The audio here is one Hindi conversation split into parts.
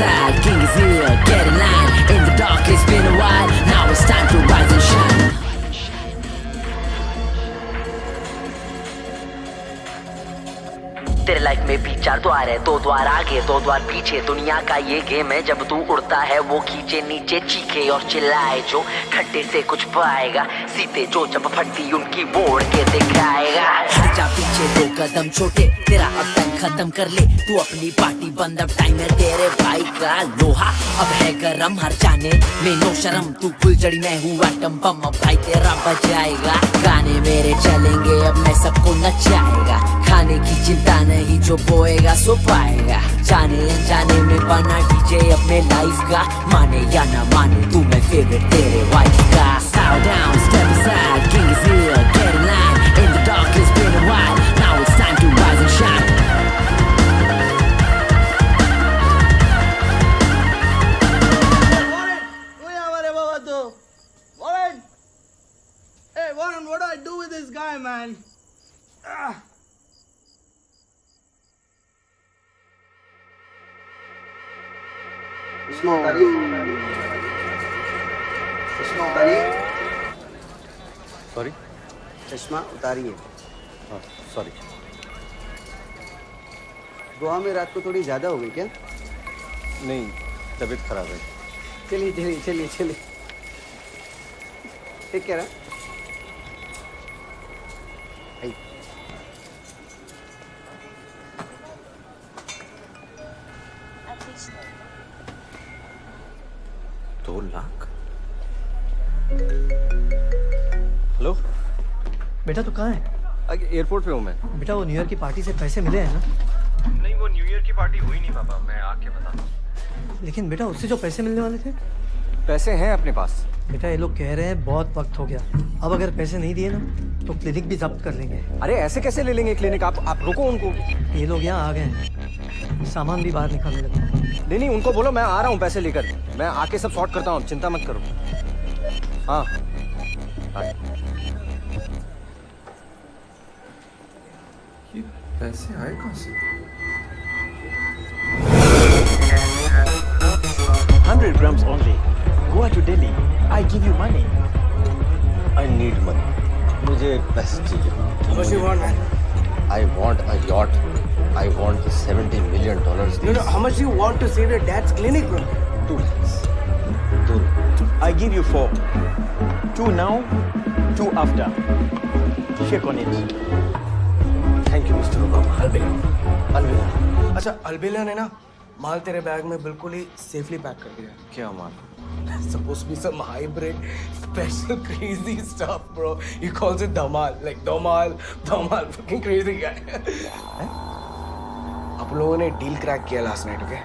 aside, king is here, get in line. In the dark it's been a while, now it's time to rise and shine. तेरे लाइफ में भी 4 द्वार है, 2 द्वार आगे 2 द्वार पीछे। दुनिया का ये गेम है, जब तू उड़ता है वो खींचे नीचे, चीखे और चिल्लाए जो खड्डे से कुछ पाएगा। सीते जो जब फटती उनकी बोड़ के दिखाएगा। हट जा पीछे 2 कदम छोटे, तेरा अब टाइम खत्म कर ले तू अपनी पार्टी बंद। अब टाइम है तेरे भाई का, लोहा अब है गरम। हर जाने में नो शर्म, तू फुलझड़ी मैं हूँ एटम बम। अब भाई तेरा बजाएगा, गाने मेरे चलेंगे अब मैं सबको नचाएगा। खाने की चिंता नहीं, जो बोएगा सो पाएगा। जाने अनजाने में बना डीजे अपने लाइफ का, माने या ना माने तू मैं फेवरेट तेरे वाइफ का। Slow down, step aside, king is here, get in line. In the dark it's been a while, now it's time to rise and shine. Warren, who are हमारे बाबा तो? Warren, hey Warren, what do I do with this guy, man? चश्मा उतारिए, चश्मा उतारिए। सॉरी, चश्मा उतारिए। हाँ सॉरी। गोवा में रात को थोड़ी ज्यादा हो गई क्या? नहीं, तबीयत खराब है। चलिए चलिए चलिए चलिए, ठीक कह रहा। हेलो बेटा तू कहाँ है? एयरपोर्ट पे हूँ मैं। बेटा वो न्यू ईयर की पार्टी से पैसे मिले हैं ना? नहीं, वो न्यू ईयर की पार्टी हुई नहीं पापा, मैं आके बताता हूँ। लेकिन बेटा उससे जो पैसे मिलने वाले थे? पैसे हैं अपने पास। बेटा ये लोग कह रहे हैं बहुत वक्त हो गया, अब अगर पैसे नहीं दिए ना तो क्लिनिक भी जब्त कर लेंगे। अरे ऐसे कैसे ले लेंगे क्लिनिक? आप रोको उनको। ये लोग यहाँ आ गए हैं, सामान भी बाहर निकालने लगे। नहीं, उनको बोलो मैं आ रहा हूँ पैसे लेकर। मैं आके सब सॉर्ट करता हूँ, चिंता मत करो। हाँ ये पैसे आए कहाँ से? 100 grams only. Goa to Delhi. I give you money. I need money. मुझे पैसे चाहिए। How much you want, man? I want a yacht. I want the $70 million. No, how much you want to save your dad's clinic, bro? 2 lakhs. 2 I give you 4. 2 now, 2 after. Check on it. Thank you, Mr. Obama. अलविदा। अच्छा, अलबेला ने ना माल तेरे बैग में बिल्कुल ही सेफली पैक कर दिया। क्या माल? Supposed to be some hybrid, special, crazy stuff, bro. He calls it Dhamal, like Dhamal, fucking crazy guy. आप लोगों ने डील क्रैक किया last night, okay?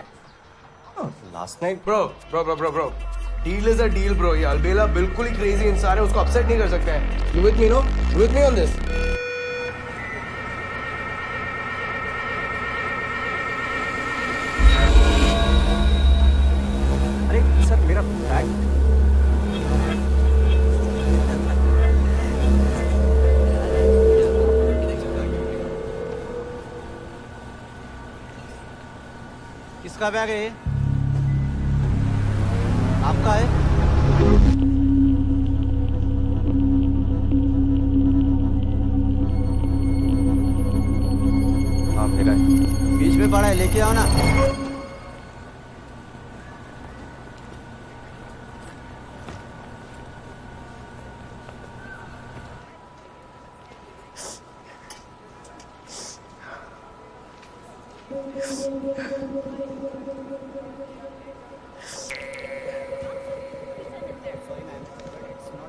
Last night bro deal is a deal bro. ये अलबेला बिल्कुल ही क्रेजी इंसान है, उसको अपसेट नहीं कर सकते हैं। You with me, no? You with me on this? अरे सर मेरा बैग। किसका बैग है ये? आपका है? हाँ मेरा है। बीच में पड़ा है, लेके आओ ना।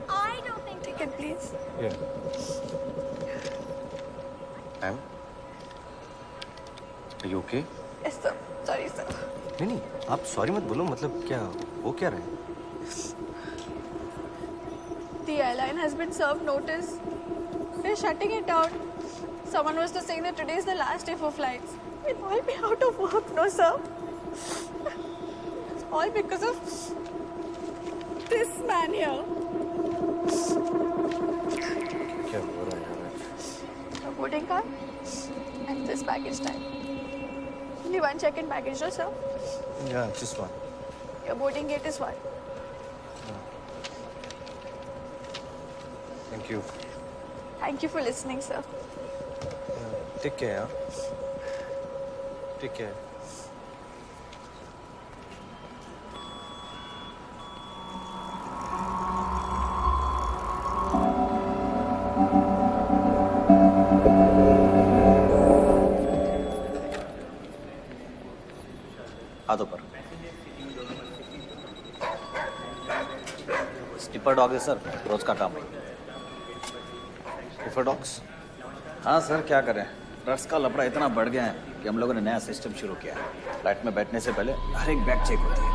I don't think ticket, please. Yeah. Ma'am, are you okay? Yes, sir. Sorry, sir. नहीं, आप सॉरी मत बोलो। मतलब क्या हो क्या रहा है? The airline has been served notice. They're shutting it down. Someone was to say that today is the last day for flights. We'll all be out of work, no, sir. It's all because of this man here. क्या हो रहा है यार? Your boarding card and this baggage time. Only one check-in baggage, no, sir? Yeah, just one. Your boarding gate is one. Thank you. Thank you for listening, sir. Take care. Take care. हाथों पर स्टिपर डॉग है सर, रोज का काम है। Prefer dogs? हाँ सर, क्या करें, ड्रग्स का लफड़ा इतना बढ़ गया है कि हम लोगों ने नया सिस्टम शुरू किया है। फ्लाइट में बैठने से पहले हर एक बैग चेक होती है।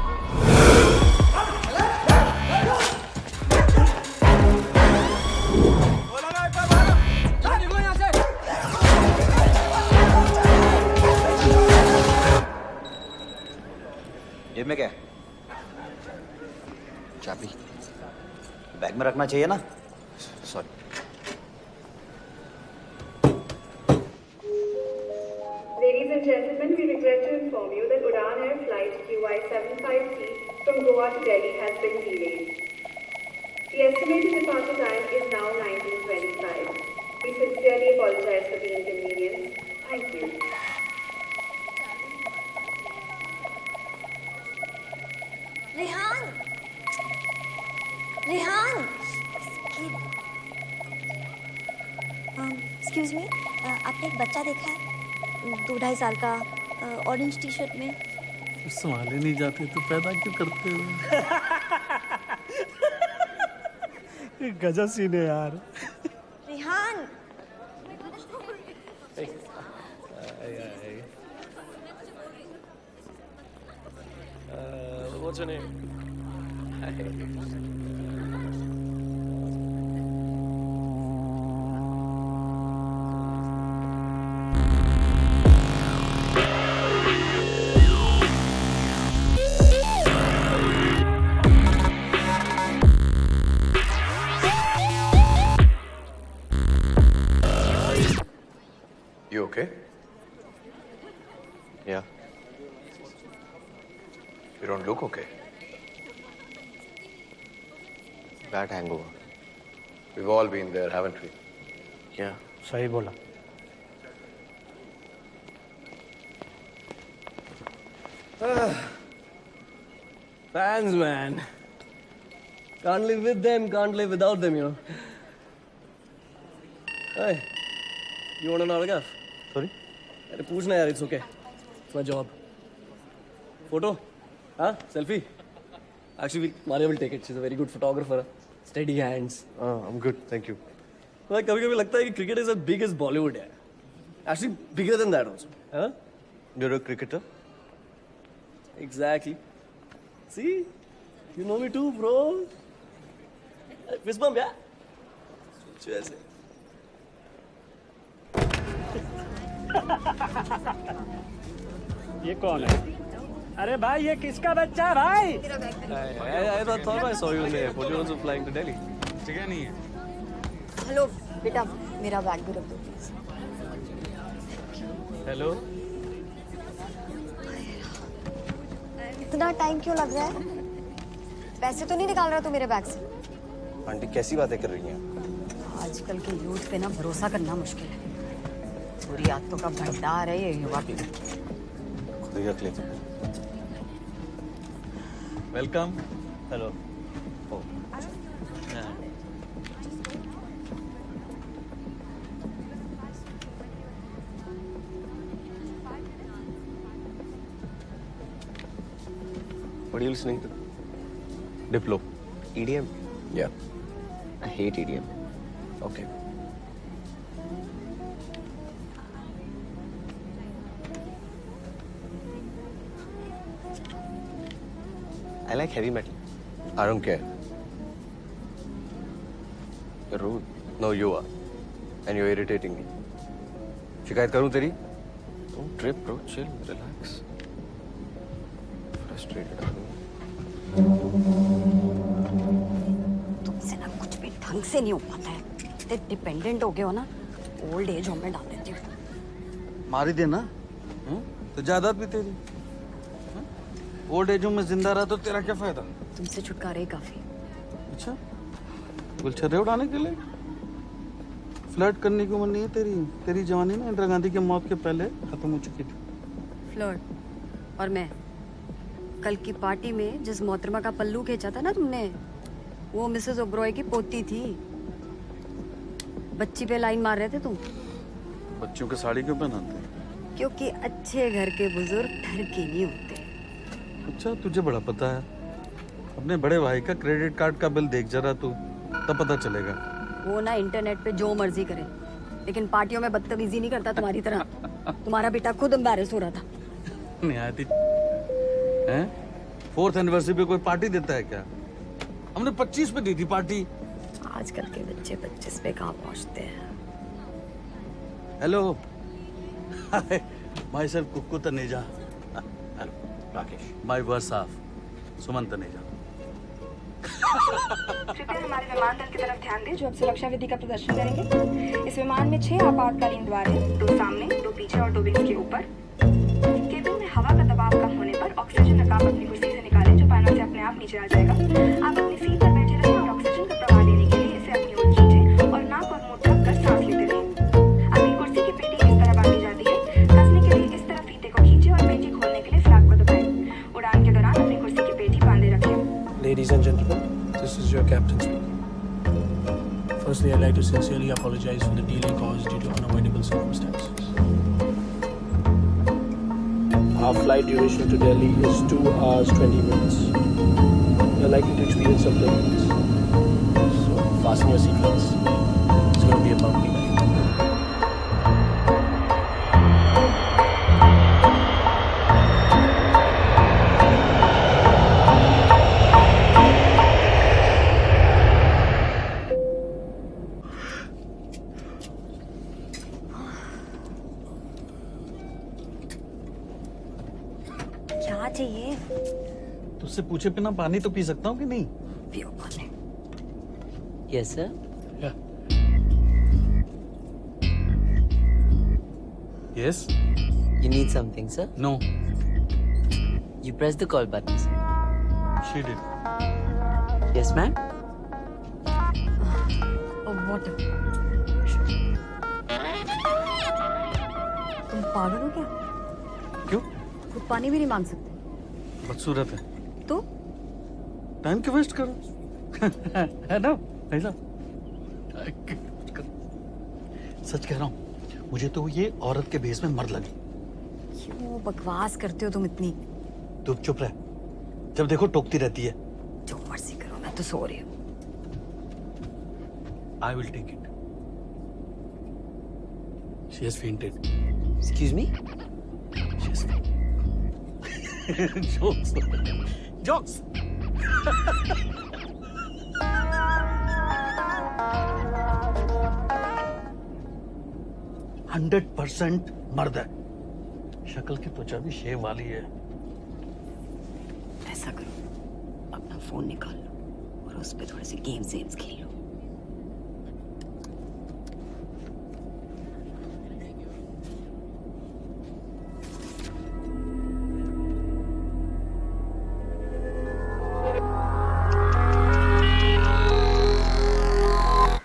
जेब में क्या है? चाबी। बैग में रखना चाहिए ना। Sorry. Ladies and gentlemen, we regret to inform you that Udan Air flight QI75C from Goa to Delhi has been delayed. The estimated departure time is now 19:25. We sincerely apologize for the inconvenience. Thank you. Rehan, Rehan, excuse me, आपने एक बच्चा देखा है 2-2.5 साल का, ऑरेंज टी शर्ट में? संभाले नहीं जाते तो पैदा क्यों करते हो? गजब सीन है यार। Rehan, what's your name? You okay? Yeah. You don't look okay. Bad hangover. We've all been there, haven't we? क्या सही बोला। Fans, man. Can't live with them, can't live without them, you know. Hey, you want an autograph? Sorry? अरे पूछना यार, it's okay. It's my job. Photo? Huh? Selfie? Actually, Maria will take it. She's a very good photographer. Steady hands. I'm good, thank you. Like कभी-कभी लगता है कि cricket is as big as Bollywood है. Actually, bigger than that also. Huh? You're a cricketer? Exactly. See? You know me too, bro. Fist bump, yeah? ऐसे. ये कौन है? अरे भाई ये किसका बच्चा है भाई? I thought I saw you in the airport. You're also flying to Delhi. जगह नहीं है। हेलो बेटा, मेरा बैग भी रख दो प्लीज। Hello. इतना टाइम क्यों लग रहा है? पैसे तो नहीं निकाल रहा तू मेरे बैग से? आंटी कैसी बातें कर रही हैं? आजकल के यूथ पे ना भरोसा करना मुश्किल है। बुरी आदतों का भंडार है ये युवा पीढ़ी। खुद ही रख लेते हैं। Welcome. Hello. What are you listening to? Diplo. EDM? Yeah. I hate EDM. Okay. I like heavy metal. I don't care. You're rude. No, you are. And you're irritating me. शिकायत करूं तेरी? Don't trip, bro. Chill. Relax. Frustrated. तुमसे ना कुछ भी ढंग से नहीं हो पाता है। इतने डिपेंडेंट हो गए हो ना, ओल्ड एज होम में डाल देती हो। मार ही देना। तो जायदाद भी तेरी। ओल्ड एज में जिंदा रहा तो तेरा क्या फायदा? तुमसे छुटकारा ही काफी। अच्छा, गुलछर्रे उड़ाने के लिए? फ्लर्ट करने की उम्र नहीं है तेरी। तेरी जवानी ना इंदिरा गांधी की मौत के पहले खत्म हो चुकी थी। फ्लर्ट और मैं कल की पार्टी में जिस मोहतरमा का पल्लू खींचा था ना तुमने, वो मिसेस ओब्रॉय की पोती थी। बच्ची पे लाइन मार रहे थे तुम। बच्चों के साड़ी क्यों पहनाते? क्योंकि अच्छे घर के बुजुर्ग घर के नहीं होते। अच्छा, तुझे बड़ा पता है। अपने बड़े भाई का क्रेडिट कार्ड का बिल देख जरा तू, तब पता चलेगा। वो ना इंटरनेट पे जो मर्जी करे, लेकिन पार्टियों में बदतमीजी नहीं करता तुम्हारी तरह। तुम्हारा बेटा खुद एम्बैरेस हो रहा था। नहीं आती हैं? 4th एनिवर्सरी पे कोई पार्टी देता है क्या? हमने 25 पे दी थी पार्टी। आजकल के बच्चे 25 पे कहाँ पहुँचते हैं। Hello, myself Kukku Taneja. Rakesh. My verse of Suman Taneja. कृपया हमारे विमानतल की तरफ ध्यान दें, जो अब सुरक्षा विधि का प्रदर्शन करेंगे। इस विमान में 6 आपातकालीन द्वार हैं, 2 सामने, 2 पीछे और 2 विंग्स के ऊपर। केबिन में हवा का दबाव कम होने पर ऑक्सीजन नकाब अपनी कुर्सी से निकालें, जो पैनल से अपने आप नीचे आ जाएगा। आप अपनी सीट पर बैठे रहें और ऑक्सीजन का प्रवाह देने के लिए इसे अपनी ओर खींचें और नाक और मुंह ढक कर सांस लेते रहें। आपकी कुर्सी की पेटी इस तरह बांधी जाती है। कसने के लिए इस तरह फीते को खींचें और पेटी खोलने के लिए फ्लैप को दबाएं। उड़ान के दौरान अपनी कुर्सी की पेटी बांधे रखें। Ladies and gentlemen, this is your captain speaking. Firstly, I'd like to sincerely apologize for the delay caused due to unavoidable circumstances. Our flight duration to Delhi is 2 hours 20 minutes. You're likely to experience some turbulence, so fasten your seatbelts. It's going to be a bumpy ride. क्या चाहिए? तुझसे पूछे बिना पानी तो पी सकता हूँ कि नहीं? पियो पानी। Yes, sir. Yeah. Yes. You need something, sir? No. You press the call button, sir. She did. Yes, ma'am. Oh, water. तुम पागल हो क्या? क्यों? खुद पानी भी नहीं मांग सकते? बदसूरत है। तो? टाइम क्यों वेस्ट करो? है ना ऐसा? सच कह रहा हूँ, मुझे तो ये औरत के भेस में मर्द लगी। क्यों बकवास करते हो तुम इतनी? तू चुप रह, जब देखो टोकती रहती है। जो मर्जी करो, मैं तो सो रही हूँ। I will take it. She has fainted. Excuse me? She has fainted. Jokes. Jokes. %100% मर्द है। शक्ल की त्वचा भी शेव वाली है। ऐसा करो, अपना फोन निकाल लो और उस पे थोड़े से गेम्स खेल लो।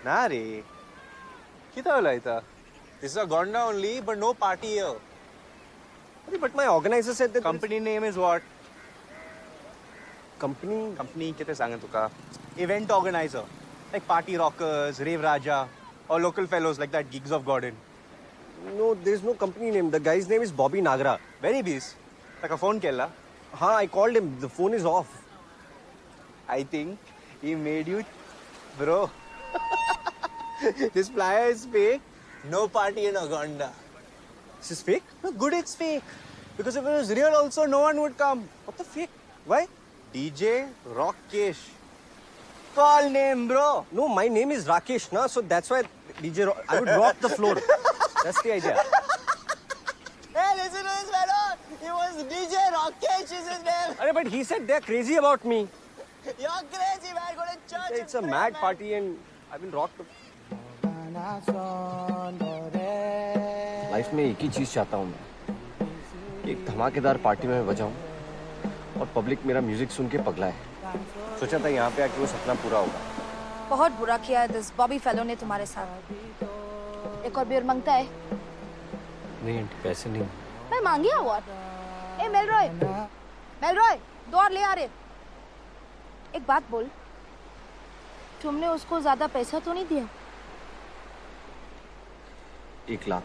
Nah, re. Kita laita. This is a Gonda only, but no party here. But my organizer said that Company name is what? company किती सांगेन तुका? Event organizer, like party rockers, rave raja, or local fellows like that Gigs of Gordon. No, there's no company name. The guy's name is Bobby Nagra. Very busy. Taka phone kella. हाँ, I called him. The phone is off. I think he made you, bro. This flyer is fake. No party in Gonda. This is fake? No, good it's fake. Because if it was real also, no one would come. What the fake? Why? DJ Rakesh. Call name, bro. No, my name is Rakesh, na? So that's why I would rock the floor. That's the idea. Hey, listen to this fellow. He was DJ Rakesh is his name. But he said they're crazy about me. You're crazy, man. Go to church. It's a mad party and I will rock the... life में एक ही चीज चाहता हूँ मैं, एक धमाकेदार पार्टी में मैं बजाऊं और पब्लिक मेरा म्यूजिक सुन के पगला है। सोचा था यहाँ पे आके वो सपना पूरा होगा। बहुत बुरा किया है दिस बॉबी फेलो ने तुम्हारे साथ। एक और बियर मांगता है? नहीं आंटी, पैसे नहीं। मैं मांगी व्हाट? ए मेलरॉय, मेलरॉय, 2 और ले आ रहे। एक बात बोल, तुमने उसको ज्यादा पैसा तो नहीं दिया? 1 लाख।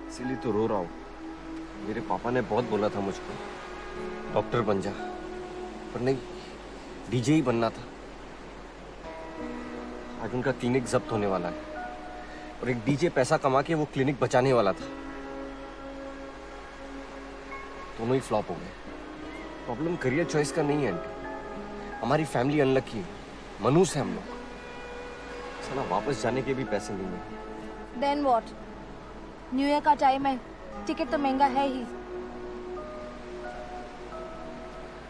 इसीलिए तो रो रहा हूँ। मेरे पापा ने बहुत बोला था मुझको डॉक्टर बन जा, पर नहीं, डीजे ही बनना था। आज उनका क्लिनिक जब्त होने वाला है और एक डीजे पैसा कमा के वो क्लिनिक बचाने वाला था। दोनों ही फ्लॉप हो गए। प्रॉब्लम करियर चॉइस का नहीं है आंटी, हमारी फैमिली अनलकी है, मनूस है हम लोग। साला वापस जाने के भी पैसे नहीं है। Then what? न्यू ईयर का टाइम है, टिकट तो महंगा है ही।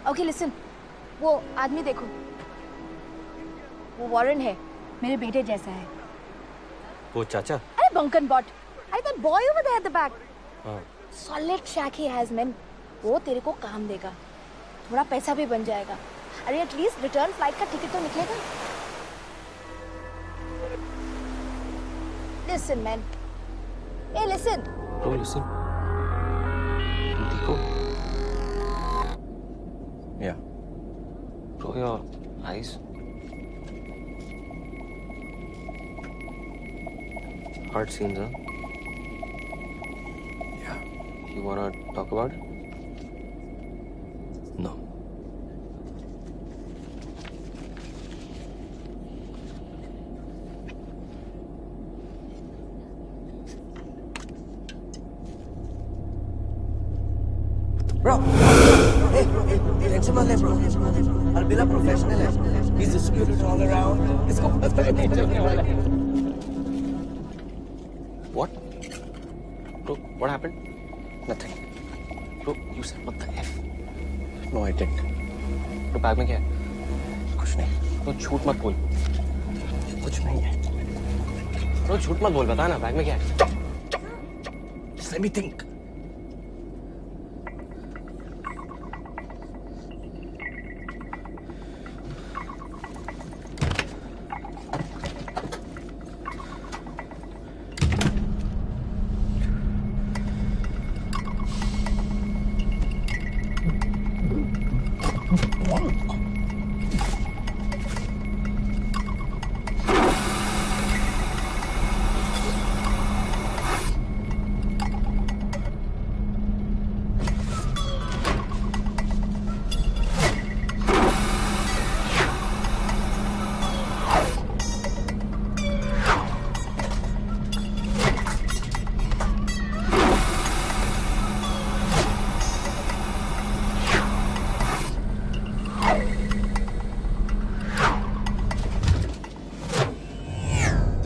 ओके लिसन, वो आदमी देखो, वो वॉरेन है, मेरे बेटे जैसा है। वो चाचा? अरे बंकन बॉट, अरे that boy over there at the back, हाँ। Solid shake he has man. वो तेरे को काम देगा, थोड़ा पैसा भी बन जाएगा। अरे एटलीस्ट रिटर्न फ्लाइट का टिकट तो निकलेगा। लिसन मैन, ए लिसन। Oh, listen. देखो। Yeah. Bro, your eyes. Hard scenes, huh? Yeah. You wanna talk about it? No. Bro, hey, tension मत ले bro. अलबिला प्रोफेशनल है. He's distributed all around. इसको पता ही नहीं चलने वाला है. What? Bro, what happened? Nothing. Bro, you said what the F? No, I didn't. Bro, bag में क्या है? कुछ नहीं. Bro, झूठ मत बोल. कुछ नहीं है. Bro, झूठ मत बोल, बता ना, बैग में क्या है? Just let me think.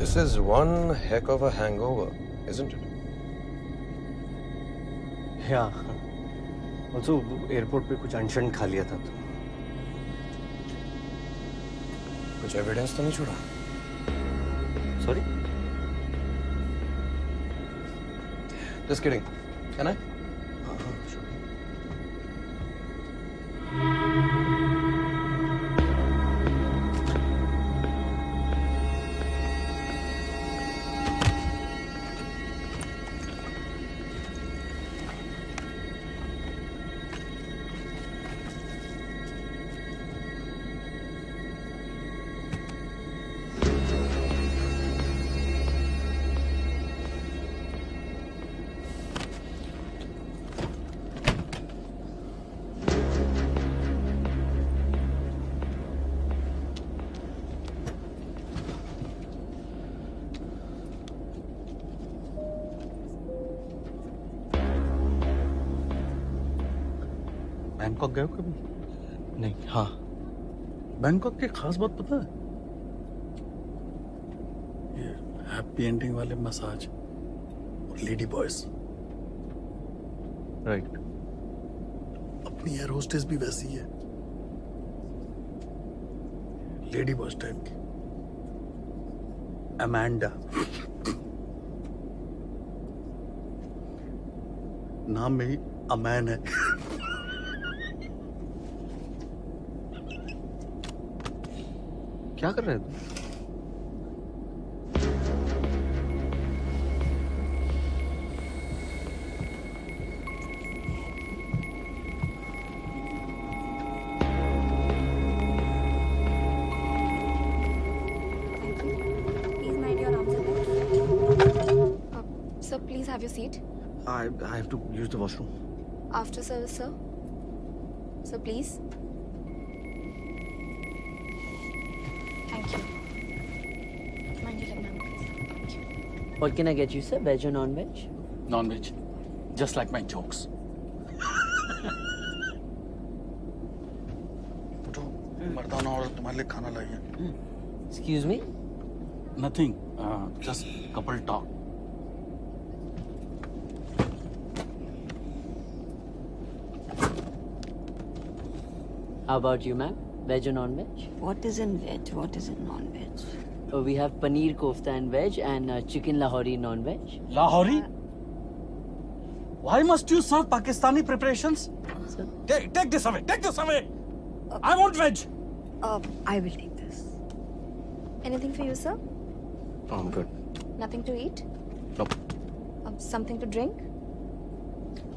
This is one heck of a hangover, isn't it? Yeah. Also, airport पे कुछ अनशन खा लिया था तो. कुछ एविडेंस तो नहीं छोड़ा? Sorry? Just kidding. Can I? Sure. Bangkok गए हो कभी? नहीं. हाँ. बैंकॉक की खास बात पता है? ये हैप्पी एंडिंग वाले मसाज और लेडी बॉयज. राइट. अपनी एयर होस्टेस भी वैसी है, लेडी बॉयज टाइप की. अमांडा. नाम में ही अमैन है। क्या कर रहे हो? Please mind your arms and legs. Sir, please have your seat. I have to use the washroom. After service, sir. Sir, please. Thank you. Mind your leg, ma'am, please. Thank you. What can I get you, sir? Veg or non-veg? Non-veg. Just like my jokes. उठो, मर्दाना औरत तुम्हारे लिए खाना लाई है। Excuse me? Nothing. Just couple talk. How about you, ma'am? Veg or non-veg? What is in veg? What is in non-veg? We have paneer kofta and veg and chicken lahori non-veg. Lahori? Why must you serve Pakistani preparations? Sir? Take this away. Take this away. I want veg. I will take this. Anything for you, sir? I'm good. Nothing to eat? Nope. Something to drink?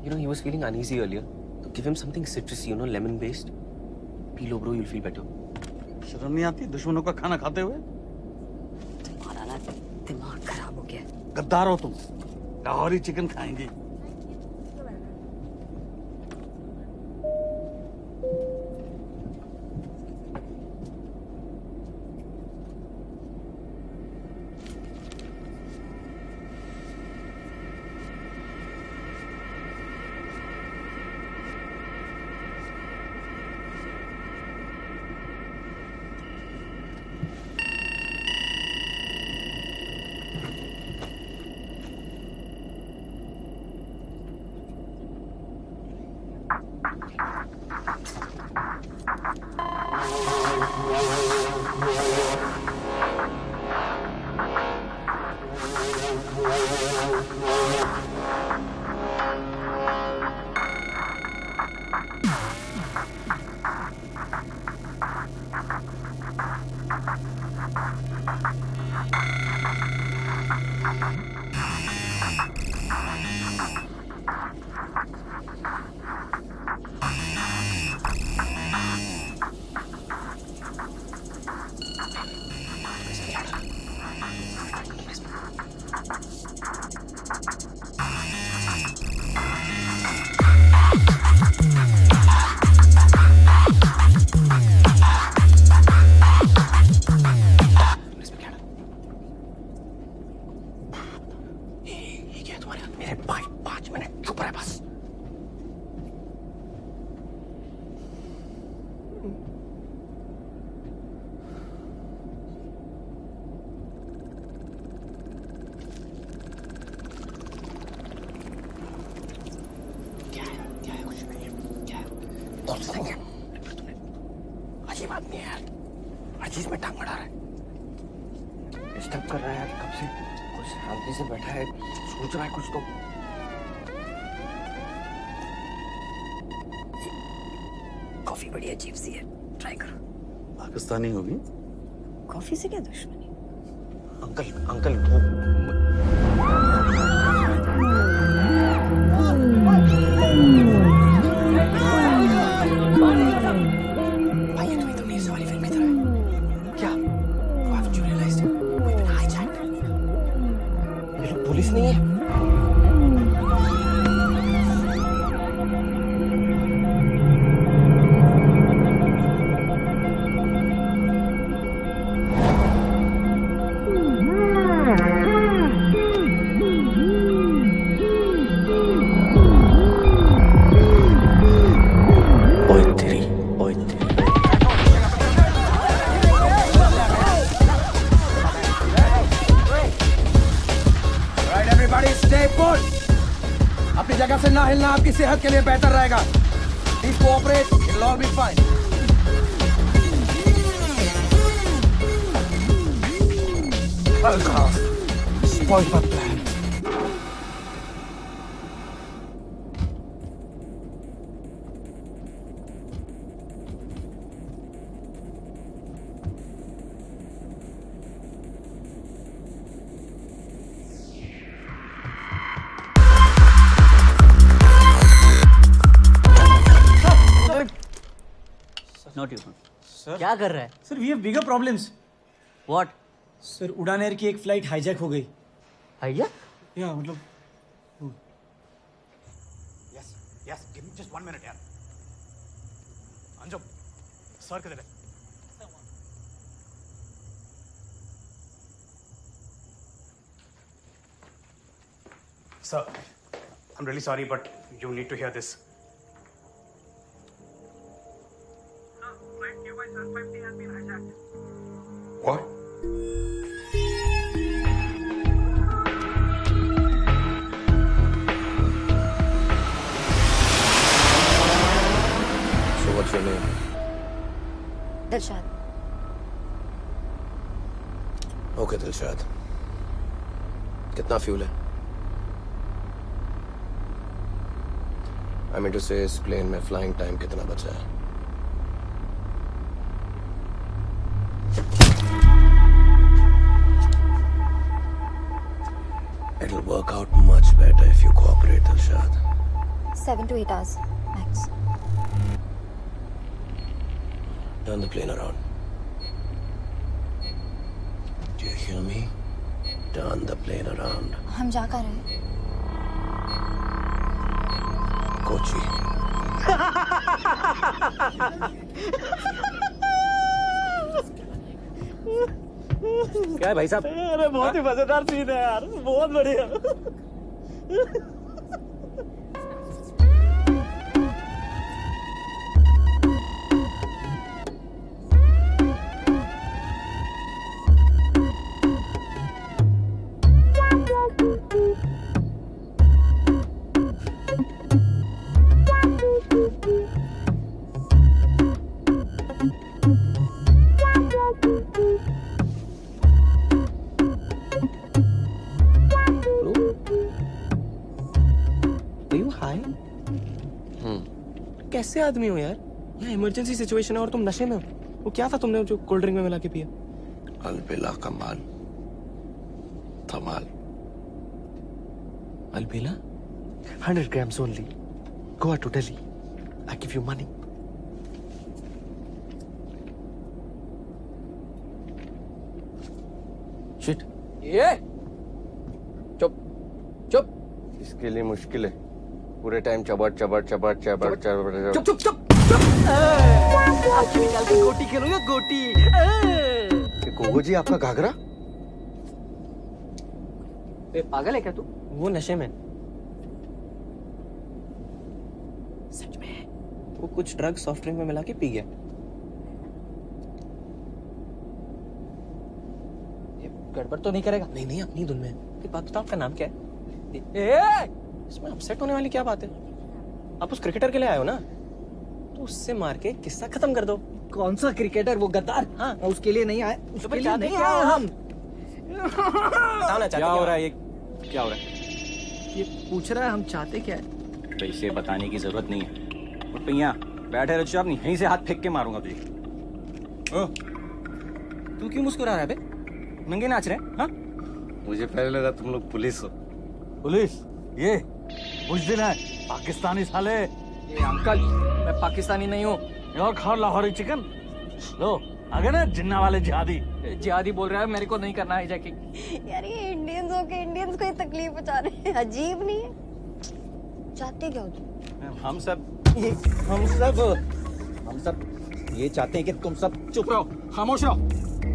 You know, he was feeling uneasy earlier. So give him something citrusy, you know, lemon-based. Pee lo, bro, you'll feel better. शर्म नहीं आती दुश्मनों का खाना खाते हुए? तुम्हारा ना दिमाग खराब हो गया। गद्दार हो तुम। लाहौरी चिकन खाएंगी। अजीब आदमी है यार, हर चीज में टांग अड़ा रहा है, डिस्टर्ब कर रहा है यार कब से, कुछ शांति से बैठा है, सोच रहा है कुछ तो। कॉफी बड़ी अजीब सी है, ट्राई करो। पाकिस्तानी होगी? कॉफी से क्या दुश्मनी? अंकल पुलिस नहीं है। अपनी जगह से ना हिलना आपकी सेहत के लिए बेहतर रहेगा। Please cooperate, it will all be fine. Spoiled my plan. Not you sir. क्या कर रहा है? Sir we have bigger problems. What? Sir Udaan air की एक फ्लाइट हाईजैक हो गई। हाईजैक? या मतलब Yes, give me just 1 minute, यार. अंजुम, सर किधर है? Sir, I'm really sorry, but you need to hear this. Sir, flight QY750 has been hijacked. What? So what's your name? Dilshad. Okay, Dilshad. कितना फ्यूल है? I mean to say इस प्लेन में फ्लाइंग टाइम कितना बचा है? It'll work out much better if you cooperate, Dilshad. 7 to 8 hours max. Turn the plane around. Do you hear me? Turn the plane around. हम जा कर रहे हैं। Kochi. क्या है भाई साहब? अरे बहुत ही मजेदार सीन है यार, बहुत बढ़िया। कैसे आदमी हो यार? यहाँ इमरजेंसी सिचुएशन है और तुम नशे में हो। वो क्या था तुमने जो कोल्ड ड्रिंक में मिला के पिया? अलबेला कमाल धमाल। अलबेला 100 grams only. Go out to Delhi. I give you money. Shit. ये चुप चुप। इसके लिए मुश्किल है। पूरे टाइम चबर चबर चबर चबर चबर। चुप चुप चुप चुप। आपकी निकाल के गोटी खेलो या गोटी? गोगो जी आपका घाघरा? पागल है क्या तू? वो नशे में। सच में? वो कुछ ड्रग सॉफ्ट ड्रिंक में मिला के पी गया। ये गड़बड़ तो नहीं करेगा? नहीं नहीं, अपनी धुन में। एक बात बताओ, आपका नाम क्या है? इसमें अपसेट होने वाली क्या बात है? आप उस क्रिकेटर के लिए आए हो ना, तो उससे मार के किस्सा खत्म कर दो। कौन सा क्रिकेटर? वो गद्दार? हाँ, उसके लिए नहीं आए। उसके लिए नहीं आए हम। बताओ ना क्या हो रहा है? ये क्या हो रहा है? ये पूछ रहा है हम चाहते क्या है। तो इसे बताने की जरूरत नहीं है। और पिया बैठे रहो चुपचाप, नहीं यहीं से हाथ फेंक के मारूंगा तुझे। ओ, तू क्यों मुस्कुरा रहा है बे? नंगे नाच रहे हैं? हाँ? मुझे पहले लगा तुम लोग पुलिस हो। पुलिस? ये बुजदिल है, पाकिस्तानी साले। ये अंकल, मैं पाकिस्तानी नहीं हूँ। यार खा लाहौरी चिकन। लो आगे ना जिन्ना वाले जिहादी। जिहादी बोल रहा है, मेरे को नहीं करना है जैकिंग। यार ये इंडियंस हो के इंडियंस को ही तकलीफ पहुंचा रहे हैं, अजीब नहीं है? चाहते क्या हो तुम? हम सब ये चाहते हैं कि तुम सब चुप रहो, खामोश रहो।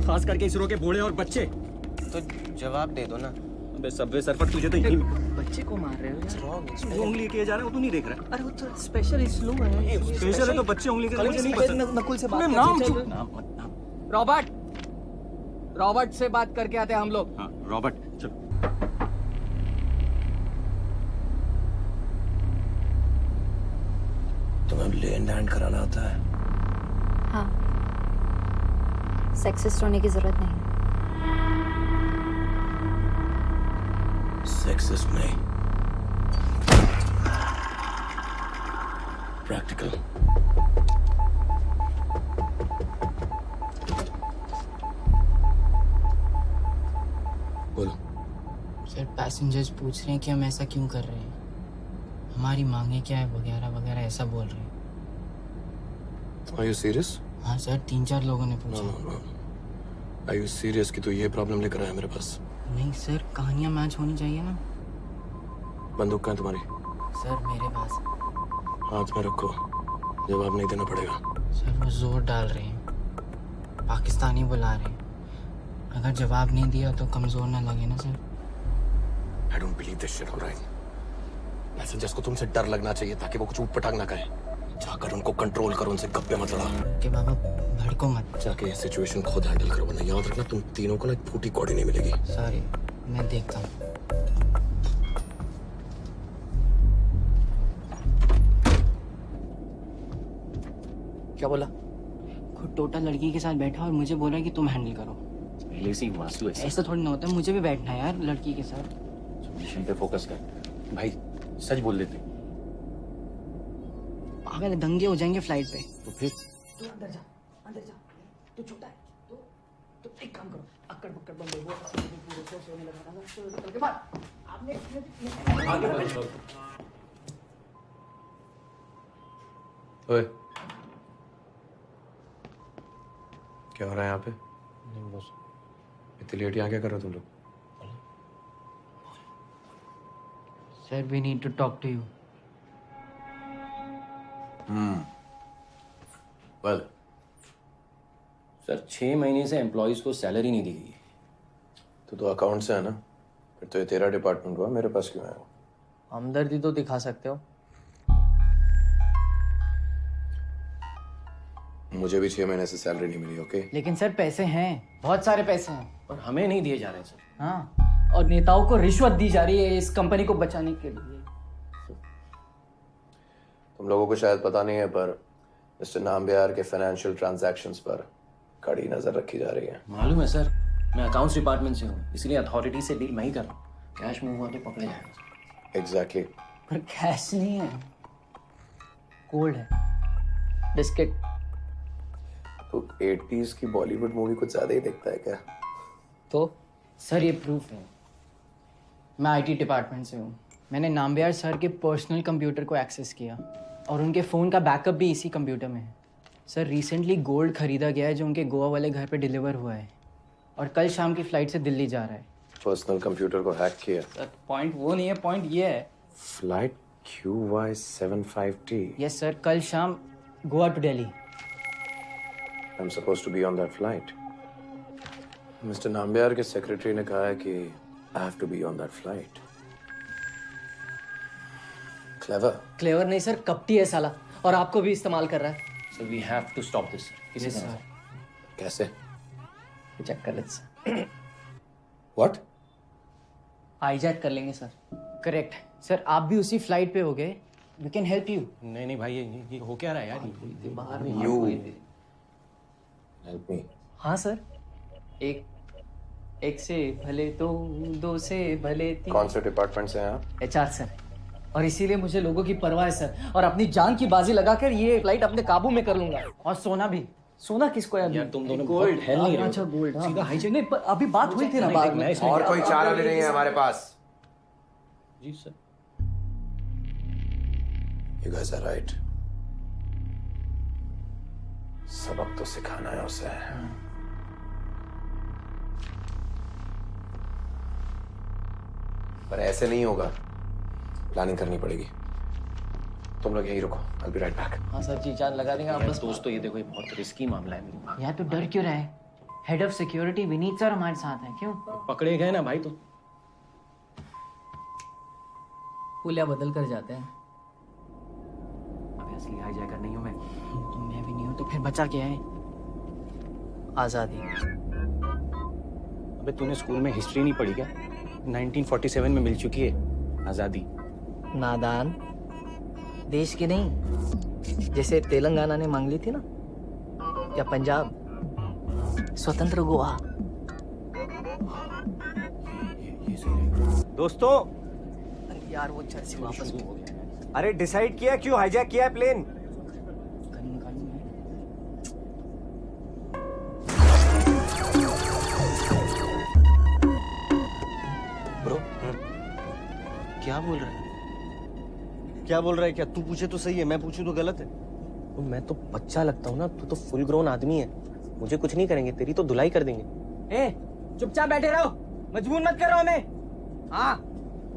खास करके इसरो के बूढ़े और बच्चे। तो जवाब दे दो ना। अबे सबवे सरफर, तुझे तो यही बच्चे को मार रहे हो यार। वो उंगली किए जा रहे हो, तू नहीं देख रहा? अरे वो तो स्पेशल स्लो है। स्पेशल है तो बच्चे उंगली के मुझे नहीं पसंद। नकुल से बात नाम करके चुप। नाम मत नाम। रॉबर्ट से बात करके आते हैं हम लोग। हाँ रॉबर्ट, चलो। तुम्हें लैंड हैंड कराना आता है? हाँ, सेक्सिस्ट होने की जरूरत नहीं। सेक्सिस्ट नहीं, प्रैक्टिकल। बोलो। सर पैसेंजर्स पूछ रहे हैं कि हम ऐसा क्यों कर रहे हैं, हमारी मांगे क्या है वगैरह वगैरह ऐसा बोल रहे हैं। Are you serious? हाँ सर 3-4 लोगों ने पूछा। Are you serious कि तू ये प्रॉब्लम लेकर आया मेरे पास? नहीं सर, कहानियाँ मैच होनी चाहिए ना। बंदूक कहाँ है तुम्हारी? सर मेरे पास। हाथ में रखो, जवाब नहीं देना पड़ेगा। सर वो जोर डाल रहे हैं, पाकिस्तानी बुला रहे हैं। अगर जवाब नहीं दिया तो कमजोर ना लगे ना sir. I don't believe this shit, alright? Passengers को तुमसे डर लगना चाहिए ताकि वो कुछ ऊट-पटांग ना करें। जाकर उनको कंट्रोल करो, उनसे गप्पे मत लड़ा। कि बाबा भड़को मत। जाके ये सिचुएशन खुद हैंडल करो, वरना याद रखना तुम तीनों को ना एक फूटी कौड़ी नहीं मिलेगी। सॉरी, मैं देखता हूँ। क्या बोला? खुद टोटल लड़की के साथ बैठा और मुझे बोला कि तुम हैंडल करो। पहले से ही वासु है। ऐसा थोड़ी ना होता है, मुझे भी बैठना है यार लड़की के साथ। मिशन पे फोकस कर भाई, सच बोल देते। पागल दंगे हो जाएंगे फ्लाइट पे। तो फिर तू अंदर जा, अंदर जा। तू छोटा है तो एक काम करो, अक्कड़ पक्कड़ बंदे वो पूरे से सोने लगा ना, तो निकल के बाद आपने आगे बढ़ो। ओए, क्या हो रहा है यहाँ पे? नहीं बस इतनी लेट यहाँ क्या कर रहे हो तुम लोग? Sir we need to talk to you. Well sir 6 महीने से एम्प्लॉइज को सैलरी नहीं दी गई है। तो अकाउंट से है ना, फिर तो ये तेरा डिपार्टमेंट हुआ, मेरे पास क्यों आया? हमदर्दी तो दिखा सकते हो। मुझे भी 6 महीने से सैलरी नहीं मिली, ओके? लेकिन सर पैसे हैं, बहुत सारे पैसे हैं। पर हमें नहीं दिए जा रहे सर। हाँ, और नेताओं को रिश्वत दी जा रही है इस कंपनी को बचाने के लिए। तुम लोगों को शायद पता नहीं है, पर मिस्टर नाम्बियार के फाइनेंशियल ट्रांजैक्शंस पर कड़ी नजर रखी जा रही है। मालूम है सर, मैं अकाउंट्स डिपार्टमेंट से हूँ, इसलिए अथॉरिटी से डील मैं ही कर रहा हूँ। कैश मूव हुआ तो पकड़े जाएगा। एग्जैक्टली। पर कैश नहीं है, गोल्ड है, बिस्किट। तो 80s की बॉलीवुड मूवी कुछ ज्यादा ही देखता है क्या? तो सर ये प्रूफ है। मैं आईटी डिपार्टमेंट से हूँ। मैंने नाम्बियार सर के पर्सनल कंप्यूटर को एक्सेस किया और उनके फ़ोन का बैकअप भी इसी कंप्यूटर में है। सर रिसेंटली गोल्ड खरीदा गया है जो उनके गोवा वाले घर पे डिलीवर हुआ है और कल शाम की फ्लाइट से दिल्ली जा रहा है। पर्सनल कंप्यूटर को हैक किया? सर पॉइंट वो नहीं है, पॉइंट ये है। Flight QY75T। यस सर, कल शाम Goa to Delhi. I'm supposed to be on that flight. Mister Nambiar के सेक्रेटरी ने कहा है कि I have to be on that flight. Clever. Clever नहीं सर, कपटी है साला, और आपको भी इस्तेमाल कर रहा है। Sir we have to stop this. किसी तरह से। कैसे? चेक कर लेते। What? हाईजैक कर लेंगे सर। करेक्ट सर, आप भी उसी फ्लाइट पे हो गए। We can help you. नहीं भाई, ये हो क्या रहा है यार? बाहर You help me. हाँ सर, एक से भले तो 2 से भले 3। कौन से डिपार्टमेंट से हैं आप? HR सर, और इसीलिए मुझे लोगों की परवाह है सर, और अपनी जान की बाजी लगाकर ये फ्लाइट अपने काबू में कर लूंगा। और सोना भी। सोना किसको है अभी? यार तुम दोनों गोल्ड हेल नहीं रहे हो। अच्छा गोल्ड, हाँ। सीधा हाईजैक। नहीं, पर अभी बात हुई थी ना बाद में। और कोई चारा भी नहीं है हमारे पास। जी sir. You guys are right. सबक तो सिखाना है उसे। पर ऐसे नहीं होगा, प्लानिंग करनी पड़ेगी। तुम लोग यहीं रुको, I'll be right back. हाँ सर, जी जान लगा देंगे आप बस। दोस्तों ये देखो, ये बहुत रिस्की मामला है मेरे पास। यार तो डर क्यों रहा है? Head of security Vineet sir हमारे साथ है, क्यों? पकड़े गए ना भाई तो। पुलिया बदल कर जाते हैं। अबे असली हाईजैकर नहीं हूं मैं। तो मैं भी नहीं हूँ, तो फिर बचा क्या है? आजादी। अबे तूने स्कूल में हिस्ट्री नहीं पढ़ी क्या? 1947 में मिल चुकी है आजादी। नादान, देश की नहीं, जैसे तेलंगाना ने मांग ली थी ना, या पंजाब, स्वतंत्र गोवा। दोस्तों, यार वो चर्च से वापस हो गया। अरे डिसाइड किया क्यों हाईजैक किया है प्लेन? ब्रो क्या बोल रहा है? क्या बोल रहा है? क्या तू पूछे तो सही है, मैं पूछूं तो गलत है? तो मैं तो बच्चा लगता हूँ ना, तू तो फुल ग्रोन आदमी है। मुझे कुछ नहीं करेंगे, तेरी तो धुलाई कर देंगे। ए, चुपचाप बैठे रहो, मजबूर मत करो हमें। हाँ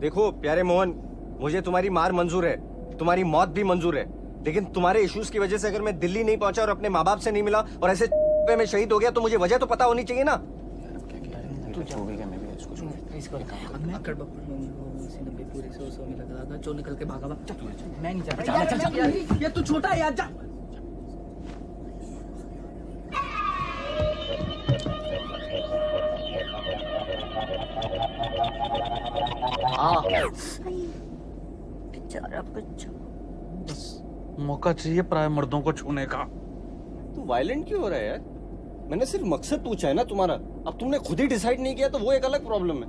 देखो प्यारे मोहन, मुझे तुम्हारी मार मंजूर है, तुम्हारी मौत भी मंजूर है, लेकिन तुम्हारे इश्यूज की वजह से अगर मैं दिल्ली नहीं पहुंचा और अपने माँ बाप से नहीं मिला और ऐसे में शहीद हो गया तो मुझे वजह तो पता होनी चाहिए ना। जो निकल के भागा, मैं नहीं चाहता। ये तू छोटा है यार, जा। बेचारा बच्चा। बस मौका चाहिए प्राय मर्दों को छूने का। तू वायलेंट क्यों हो रहा है यार? मैंने सिर्फ मकसद पूछा है ना तुम्हारा, अब तुमने खुद ही डिसाइड नहीं किया तो वो एक अलग प्रॉब्लम है।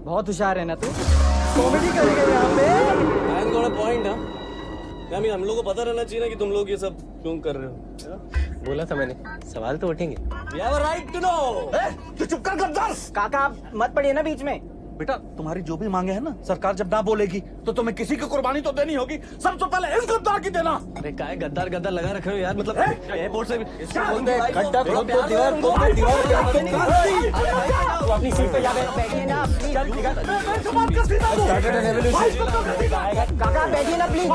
बहुत होशियार है ना तू, कॉमेडी करेगा यहाँ पे। I am got a point. I mean हम लोगों को पता रहना चाहिए ना कि तुम लोग ये सब क्यों कर रहे हो। बोला था मैंने, सवाल तो उठेंगे। We have a right to know। तू चुप कर गद्दार। काका आप मत पड़िए ना बीच में। बेटा तुम्हारी जो भी मांगे है ना, सरकार जब ना बोलेगी तो तुम्हें किसी की कुर्बानी तो देनी होगी, सबसे पहले इस गद्दार की देना। अरे काय गद्दार गद्दार लगा रखे हो यार, मतलब एयरपोर्ट से गड्ढा खोद दो, दीवार तो अपनी सीट पे जाकर बैठिए ना प्लीज। काका बैठिए ना प्लीज।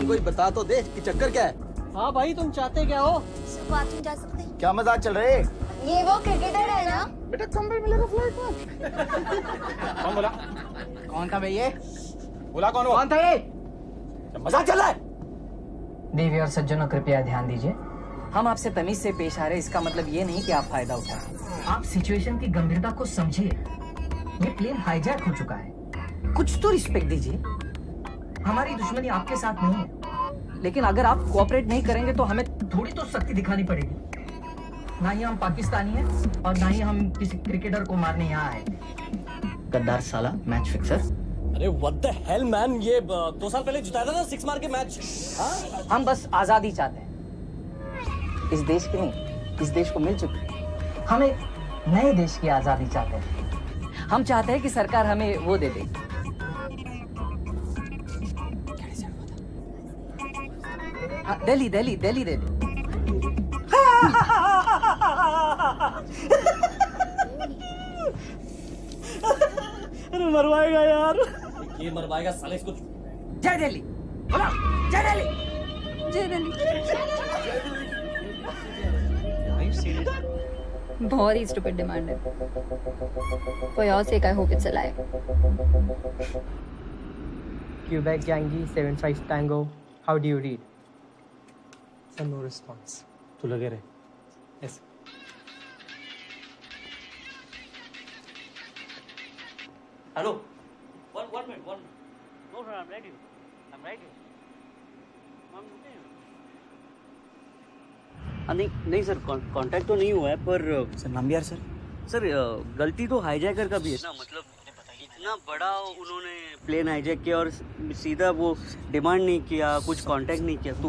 कोई बता तो दे कि चक्कर क्या है। हाँ भाई तुम चाहते क्या हो? सब बाथरूम जा सकते हैं? क्या मजाक चल रहे? ये वो क्रिकेटर है ना? बेटा कंबल मिलेगा फ्लाइट में। कौन बोला? कौन था भैया? बोला कौन? कौन था ये? मजाक चल रहा है। देवी और सज्जनों कृपया ध्यान दीजिए, हम आपसे तमीज से पेश आ रहे, इसका मतलब ये नहीं कि आप फायदा उठाएं। आप सिचुएशन की गंभीरता को समझिए। ये प्लेन हाईजैक हो चुका है, कुछ तो रिस्पेक्ट दीजिए। हमारी दुश्मनी आपके साथ नहीं है, लेकिन अगर आप कोऑपरेट नहीं करेंगे तो हमें थोड़ी तो सख्ती दिखानी पड़ेगी। ना ही हम पाकिस्तानी हैं और ना ही हम किसी क्रिकेटर को मारने यहाँ आए। गद्दार साला मैच फिक्सर। अरे व्हाट द हेल मैन, ये 2 साल पहले जिताया था ना 6 मार के मैच। हम बस आजादी चाहते हैं, इस देश की नहीं, इस देश को मिल चुकी है। हम एक नए देश की आजादी चाहते हैं। हम चाहते हैं कि सरकार हमें वो दे दे। दिल्ली दिल्ली दिल्ली दे दे। अरे मरवाएगा यार, ये मरवाएगा साले इसको। जय दिल्ली, बोला जय दिल्ली, जय दिल्ली। बहुत ही स्टूपिड डिमांड है। For your sake, I hope it's a lie. Quebec Yankee 75 Tango. How do you read? Sir, no response. तू लगे रहे। Yes. Hello, one minute. No sir, I'm right here. नहीं सर, कांटेक्ट तो नहीं हुआ है, पर सर नंबियार सर गलती तो हाईजैकर का भी है ना। मतलब इतना बड़ा उन्होंने प्लेन हाईजैक किया और सीधा वो डिमांड नहीं किया, कुछ कांटेक्ट नहीं किया। तू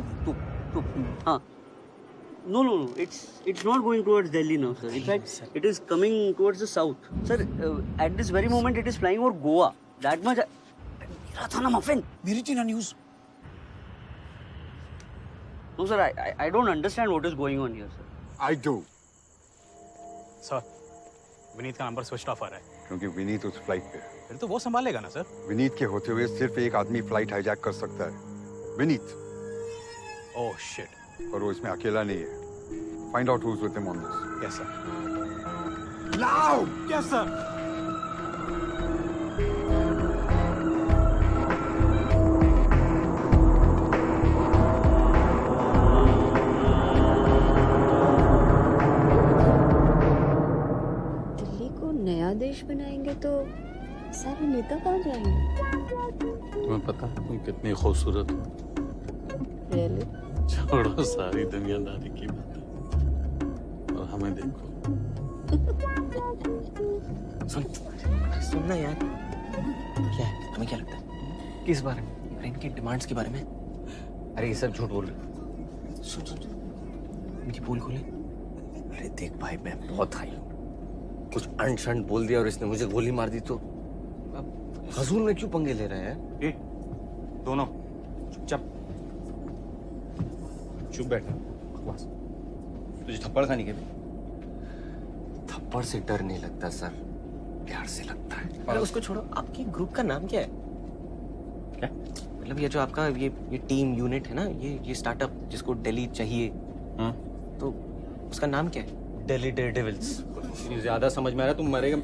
हाँ, no, it's not going towards Delhi now, sir. In fact, it is coming towards the south. Sir, at this very moment, it is flying over Goa. That much. मेरा था ना मफिन। मेरी थी ना news. No, sir, I don't understand what is going on here, sir. I do. Sir, Vineet का नंबर स्विच ऑफ आ रहा है। क्योंकि विनीत उस फ्लाइट पे है। फिर तो वो संभालेगा ना सर। विनीत के होते हुए सिर्फ एक आदमी फ्लाइट हाईजैक कर सकता है, विनीत। Oh shit. और वो इसमें अकेला नहीं है। Find out who's with him on this. Yes, sir. Loud! Yes, sir. Delhi को नया देश बनाएंगे तो सारे नेता कहाँ जाएंगे? तुम्हें पता है तुम कितनी खूबसूरत हो? Really? छोड़ो सारी दुनियादारी की बातें और हमें देखो। सुनना यार, क्या है? तुम्हें क्या लगता है? किस बारे में? इनकी डिमांड्स के बारे में। अरे ये सब झूठ बोल रहे। सुन इनकी पोल खोले। अरे देख भाई, मैं बहुत हाई हूँ, कुछ अंट शंट बोल दिया और इसने मुझे गोली मार दी तो अब फजूल में क्यों पंगे ले रहे हैं? दोनों चुपचाप चुप बैठ बस। तुझे थप्पड़ खाने के भी? थप्पड़ से डर नहीं लगता सर, प्यार से लगता है। अरे उसको छोड़ो, आपकी ग्रुप का नाम क्या है? क्या? मतलब ये जो आपका ये टीम यूनिट है ना, ये स्टार्टअप जिसको दिल्ली चाहिए, हाँ? तो उसका नाम क्या है? दिल्ली डेयरडेविल्स। ज्यादा समझ में आ रहा है, तुम मरेगा।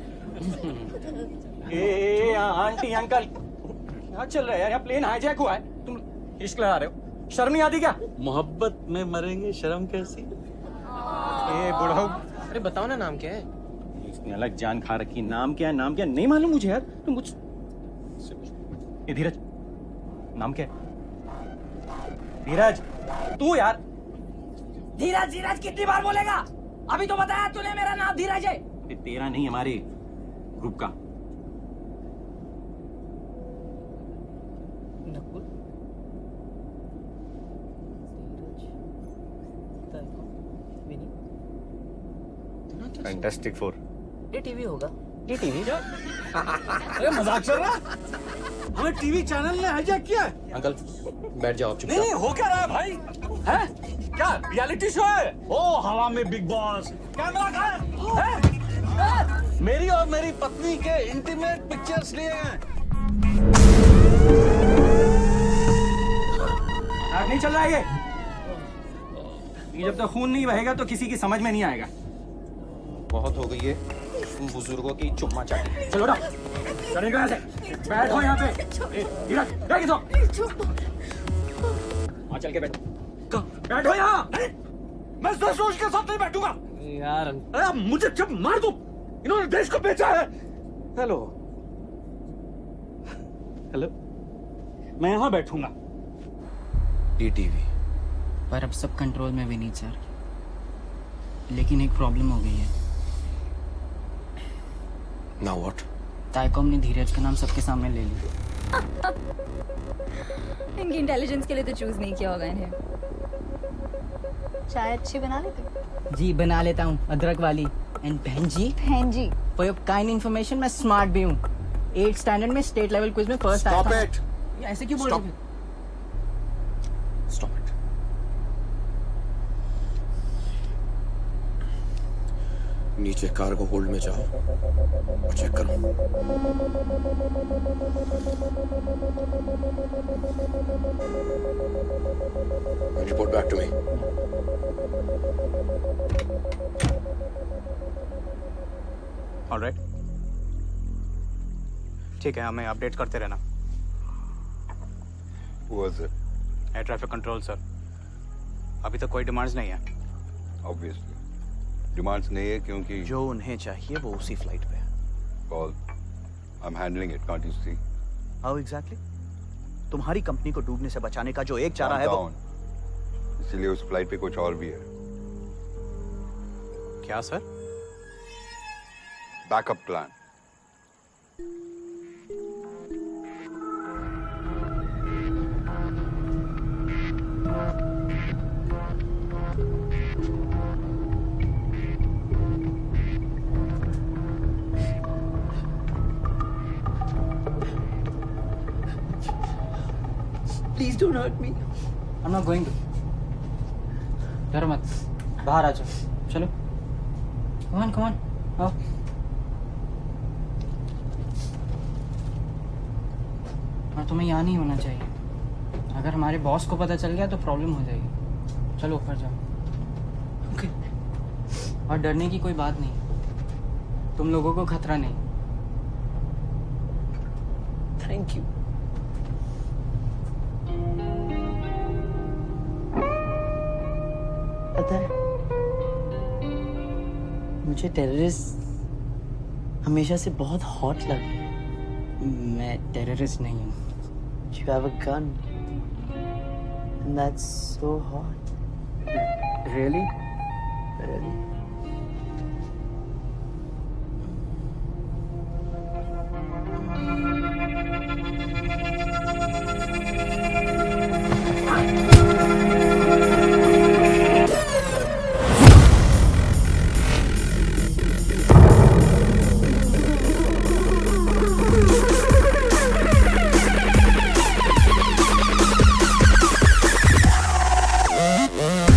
ए आंटी अंकल क्या चल रहा है यार? यहाँ प्लेन हाईजैक हुआ है, तुम इश्क लगा रहे हो? शर्म नहीं आती क्या? मोहब्बत में मरेंगे, शर्म कैसी? ए बुढ़ाऊ, अरे बताओ ना नाम क्या है? इसने अलग जान खा रखी। नाम क्या है? नाम क्या है? नहीं मालूम मुझे यार। तुम मुझ ए धीरज, नाम क्या है? धीरज तू यार। धीरज धीरज कितनी बार बोलेगा? अभी तो बताया तूने मेरा नाम धीरज है। तेरा नहीं, हमारे ग्रुप का। Fantastic four. ये टीवी होगा। ये टीवी? अरे मजाक चल रहा है? हमें टीवी चैनल ने हाईजैक किया है। अंकल बैठ जाओ आप चुपचाप। नहीं हो क्या रहा है भाई? हैं? क्या रियलिटी शो है? ओ हवा में बिग बॉस। कैमरा कहाँ है? मेरी और मेरी पत्नी के इंटीमेट पिक्चर्स लिए हैं। आग नहीं चल रहा है ये जब तक खून नहीं बहेगा तो किसी की समझ में नहीं आएगा। बहुत हो गई है तुम बुजुर्गों की चुम्मा चाटी। चलो ना, चले यहाँ से। बैठो यहाँ पे। धीरज बैठ जाओ। हाँ चल के बैठो। बैठो यहाँ। मैं सोच के साथ नहीं बैठूंगा यार। अरे आप मुझे जब मार दो, इन्होंने देश को बेचा है। हेलो हेलो, मैं यहाँ बैठूंगा। टीवी पर अब सब कंट्रोल में भी नहीं सर, लेकिन एक प्रॉब्लम हो गई है। Now what? ताइकॉम ने धीरज का नाम सबके सामने ले लिया। इनकी इंटेलिजेंस के लिए तो चूज नहीं किया होगा इन्हें। चाय अच्छी बना लेते हो? जी बना लेता हूँ, अदरक वाली। एंड बहन जी फॉर योर काइंड इन्फॉर्मेशन, मैं स्मार्ट भी हूँ। 8th स्टैंडर्ड में स्टेट लेवल क्विज में फर्स्ट आया था। Stop it! ऐसे क्यों बोल रहे हो? Stop it. नीचे कार को होल्ड में जाओ और चेक करो। Report back to me. Alright, ठीक है, हमें अपडेट करते रहना। Who was it? Air traffic control sir. अभी तक कोई डिमांड्स नहीं है। Obviously. डिमांड्स नहीं है क्योंकि जो उन्हें चाहिए वो उसी फ्लाइट पे है। Paul, I'm handling it, can't you see? How exactly? तुम्हारी कंपनी को डूबने से बचाने का जो एक चारा है वो इसलिए उस फ्लाइट पे कुछ और भी है। क्या sir? Backup plan. Please don't hurt me. I'm not going to. डरो मत, बाहर आ जाओ। चलो, come on, आओ। और तुम्हें यहाँ नहीं होना चाहिए। अगर हमारे बॉस को पता चल गया तो प्रॉब्लम हो जाएगी। चलो ऊपर जाओ। Okay. और डरने की कोई बात नहीं, तुम लोगों को खतरा नहीं। Thank you. पता है, मुझे टेररिस्ट हमेशा से बहुत हॉट लगे। मैं टेररिस्ट नहीं हूँ। You have a gun, and that's so hot. Really? Really? Mm-hmm.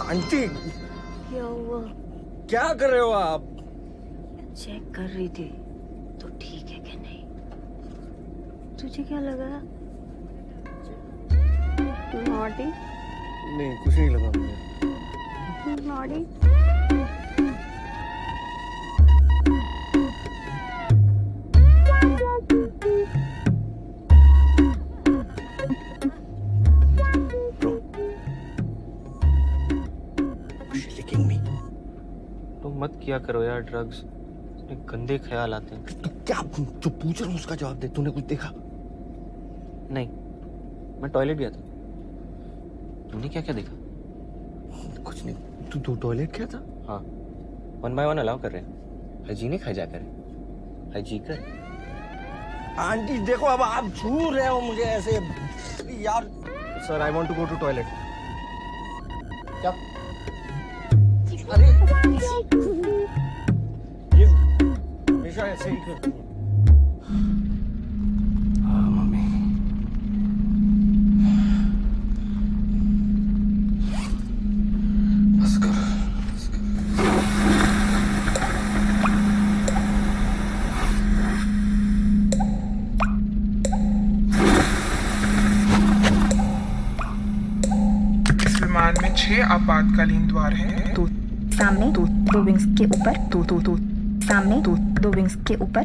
Aunty क्या हुआ? क्या कर रहे हो आप? चेक कर रही थी तो ठीक है कि नहीं। तुझे क्या लगा? तू नॉटी? नहीं, कुछ नहीं लगा मुझे। नॉटी? तुम मत किया करो यार ड्रग्स, इतने गंदे ख्याल आते हैं। तो क्या जो पूछ रहा हूँ उसका जवाब दे। तूने कुछ देखा? नहीं, मैं टॉयलेट गया था। तुमने क्या क्या देखा? कुछ नहीं। तू टॉयलेट गया था? हाँ, 1 by 1 अलाउ कर रहे हैं। हाइजीनिक हाइजैक करें, हाइजीकर। आंटी देखो, अब आप छू रहे हो मुझे ऐसे यार। Sir, I want to go to toilet. क्या? अरे ये हमेशा ऐसे ही करती है। मम्मी। बस कर। इस विमान में 6 आपातकालीन द्वार हैं। सामने दो विंग्स के ऊपर सामने दो विंग्स के ऊपर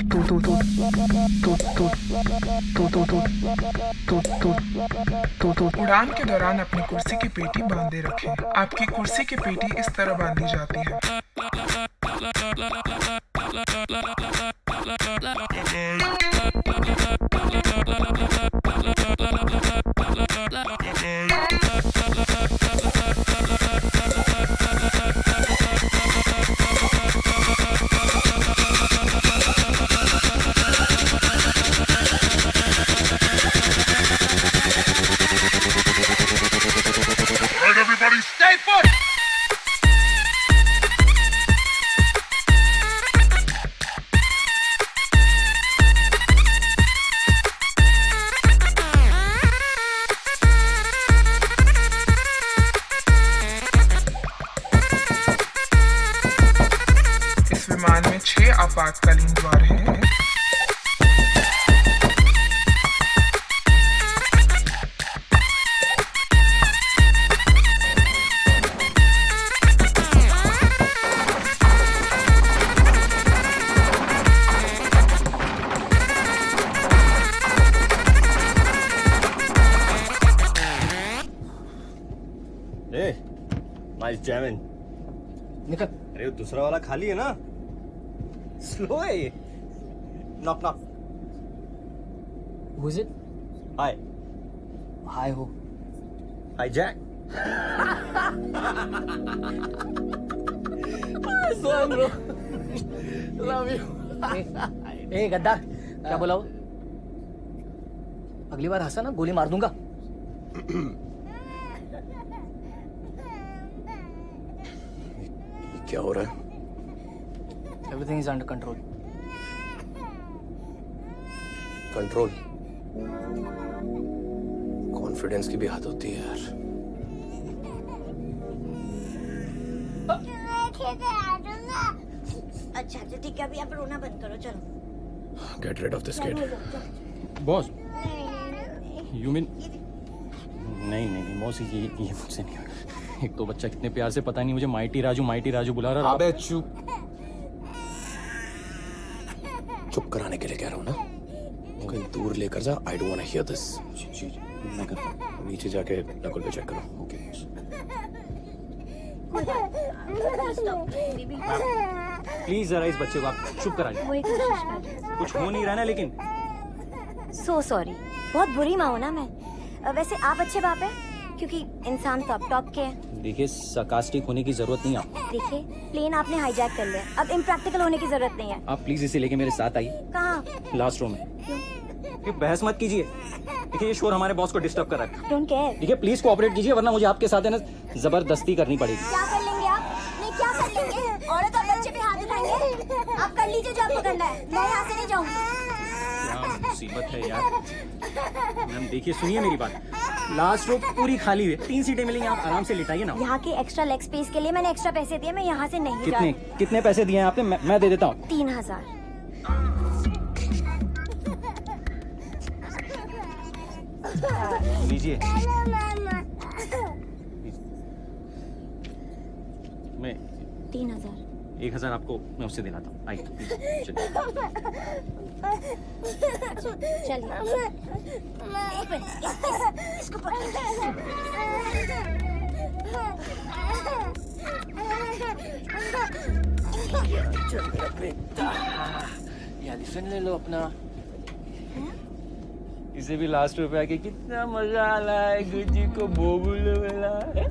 उड़ान के दौरान अपनी कुर्सी की पेटी बांधे रखें। आपकी कुर्सी की पेटी इस तरह बांधी जाती है। Everybody stay put! इस विमान में 6 आपातकालीन द्वार हैं। Nice jamming. निकल। अरे दूसरा वाला खाली है ना? स्लो है ये। Knock knock. Who is it? Hi. Hi हो। Hi Jack. Son bro. Love you. ए गद्दार, क्या बोला वो? अगली बार हंसा ना गोली मार दूंगा। क्या हो रहा है? Everything is under control. Control? Confidence की भी हद होती है यार। अच्छा ठीक है, अभी आप रोना बंद करो, चलो। Get rid of this kid. Boss, you mean नहीं बॉस, ये मुझसे नहीं होगा। एक तो बच्चा कितने प्यार से, पता नहीं मुझे माइटी राजू बुला रहा। अबे चुप। चुप कराने के लिए कह रहा हूँ ना, कहीं दूर लेकर जा। I don't want to hear this. जी मैं करता हूँ। नीचे जाके नकुल पे चेक करो। ओके। प्लीज जरा इस बच्चे को आप चुप करा लीजिए। वही कोशिश कर रही हूँ। कुछ हो नहीं रहा ना, लेकिन सो सॉरी, बहुत बुरी माँ हो ना मैं। वैसे आप अच्छे बाप हैं, क्योंकि इंसान तो आप टॉप के हैं। देखिए, sarcastic होने की जरूरत नहीं है आपको। देखिए, प्लेन आपने हाईजैक कर लिया, अब इम्प्रैक्टिकल होने की जरूरत नहीं है। आप प्लीज इसे लेके मेरे साथ आइए। कहाँ? लास्ट रो में। ये बहस मत कीजिए। देखिए, ये शोर हमारे बॉस को डिस्टर्ब कर रहा है। Don't care. देखिए, प्लीज कोऑपरेट कीजिए, वरना मुझे आपके साथ है ना जबरदस्ती करनी पड़ेगी। क्या कर लेंगे आप? नहीं, क्या कर लेंगे? औरत और बच्चे पे हाथ उठाएंगे? आप कर लीजिए जो आपको करना है, मैं यहाँ से नहीं जाऊंगी। क्या मुसीबत है यार। मैम देखिए, सुनिए मेरी बात। लास्ट रो पूरी खाली है, 3 सीटें मिलेंगी, आप आराम से लिटाइए ना। यहाँ के एक्स्ट्रा लेग स्पेस के लिए मैंने एक्स्ट्रा पैसे दिए, मैं यहाँ से नहीं जा कितने कितने पैसे दिए हैं आपने? मैं दे देता हूँ। 3000। लीजिए। मैं 3000। 1000 आपको मैं उससे दिलाता हूँ। आइए चलिए। चलिए एक मिनट, इसको एलिफेंट ले लो अपना। इसे भी लास्ट रुपए आके कितना मजा आ रहा है, गुज्जी को बोबुल मिला है।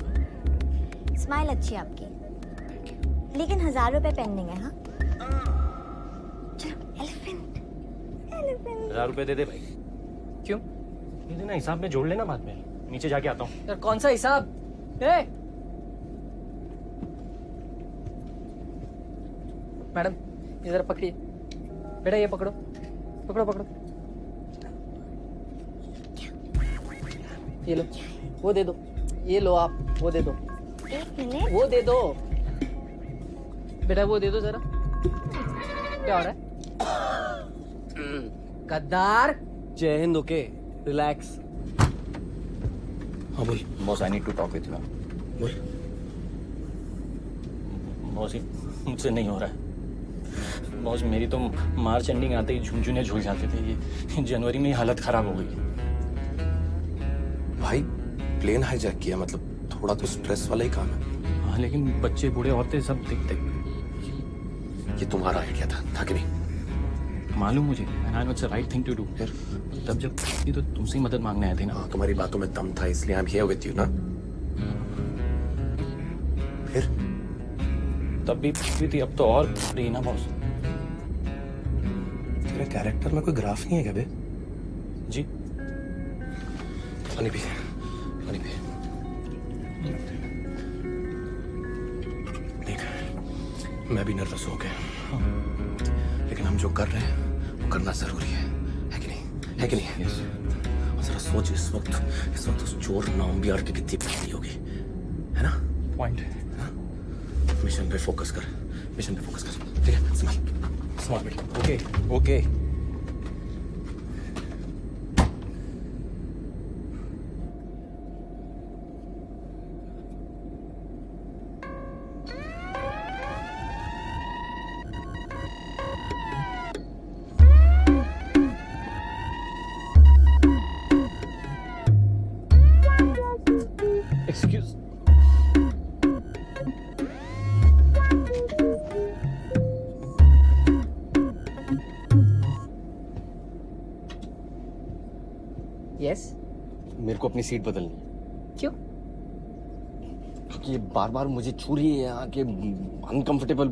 स्माइल अच्छी है आपकी, लेकिन 1000 रुपए पेंडिंग है। हाँ चलो, एलिफेंट 1000 रुपए दे दे भाई। क्यों? ये देना, हिसाब में जोड़ लेना बाद में। नीचे जाके आता हूँ। यार कौन सा हिसाब? मैडम इधर पकड़िए, बेटा ये पकड़ो, पकड़ो पकड़ो, ये लो, वो दे दो, ये लो आप, वो दे दो, एक मिनट, वो दे दो बेटा, वो दे दो जरा। क्या हो रहा है? गद्दार। जय हिंद। Okay relax. हाँ बोल। Boss I need to talk with you. बोल। बॉस मुझसे नहीं हो रहा है बॉस। मेरी तो मार्च एंडिंग आते ही झुनझुने झूल जाते थे, ये जनवरी में ही हालत खराब हो गई। भाई प्लेन हाईजैक किया, मतलब थोड़ा तो स्ट्रेस वाला ही काम है। हाँ लेकिन बच्चे बूढ़े औरतें सब दिखते। ये तुम्हारा आइडिया था कि नहीं? मालूम मुझे, I know it's the right thing to do. फिर तब जब ये तो तुमसे ही मदद मांगने आए थे ना। हाँ, तुम्हारी बातों में दम था इसलिए I am here with you ना। फिर तब भी थी, अब तो और रही ना बॉस। तेरे कैरेक्टर में कोई ग्राफ नहीं है क्या बे? जी पानी पी, पानी पी। देख मैं भी नर्वस हो गया, लेकिन हम जो कर रहे हैं वो करना जरूरी है कि नहीं? है कि नहीं? और जरा सोच, इस वक्त उस चोर नाम्बियार की कितनी पीड़ी होगी, है ना? पॉइंट। मिशन पे फोकस कर, मिशन पे फोकस कर, ठीक है? संभाल बेटा। Okay okay. एक्सक्यूज। यस। मेरे को अपनी सीट बदलनी। क्यों? क्योंकि ये बार बार मुझे छू रही है यहाँ के अनकंफर्टेबल।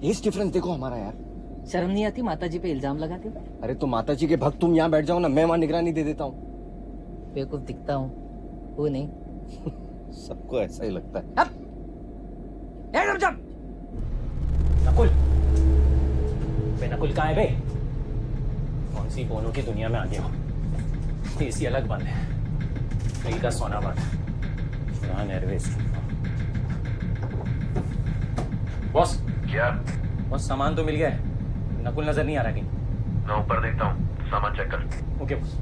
एज डिफरेंस देखो हमारा यार। शर्म नहीं आती माताजी पे इल्जाम लगाते हो? अरे तो माताजी के भक्त तुम यहाँ बैठ जाओ ना, मैं वहाँ निगरानी दे देता हूँ। बेवकूफ दिखता हूँ, वो नहीं। सबको ऐसा ही लगता है। नकुल, बे नकुल कहाँ है बे? कौन सी बोनों की दुनिया में आ गया हो? एसी अलग बंद है, कहीं का सोना बंद है। एयरवेज। बॉस क्या? बॉस सामान तो मिल गया है, नकुल नजर नहीं आ रहा कहीं। मैं ऊपर देखता हूँ, सामान चेक कर। Okay boss.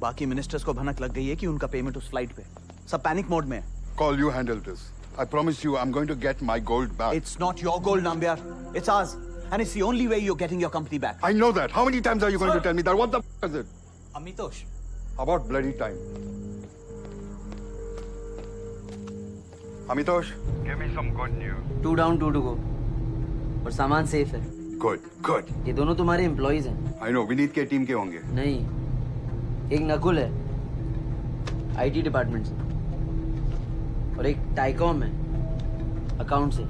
बाकी मिनिस्टर्स को भनक लग गई है कि उनका पेमेंट उस फ्लाइट पे, सब पैनिक मोड में है। Call, you handle this. I promise you I'm going to get my gold back. It's not your gold, Nambiar. It's ours. And it's the only way you're getting your company back. I know that. How many times are you going to tell me that? What the is it? Amitosh. About bloody time. Amitosh, give me some good news. 2 down, 2 to go. और सामान सेफ है। Good, good. ये दोनों तुम्हारे एम्प्लॉइज हैं। I know. विनीत के टीम के होंगे। नहीं, एक नकुल है, IT डिपार्टमेंट से, और एक टाइकॉम है, अकाउंट से।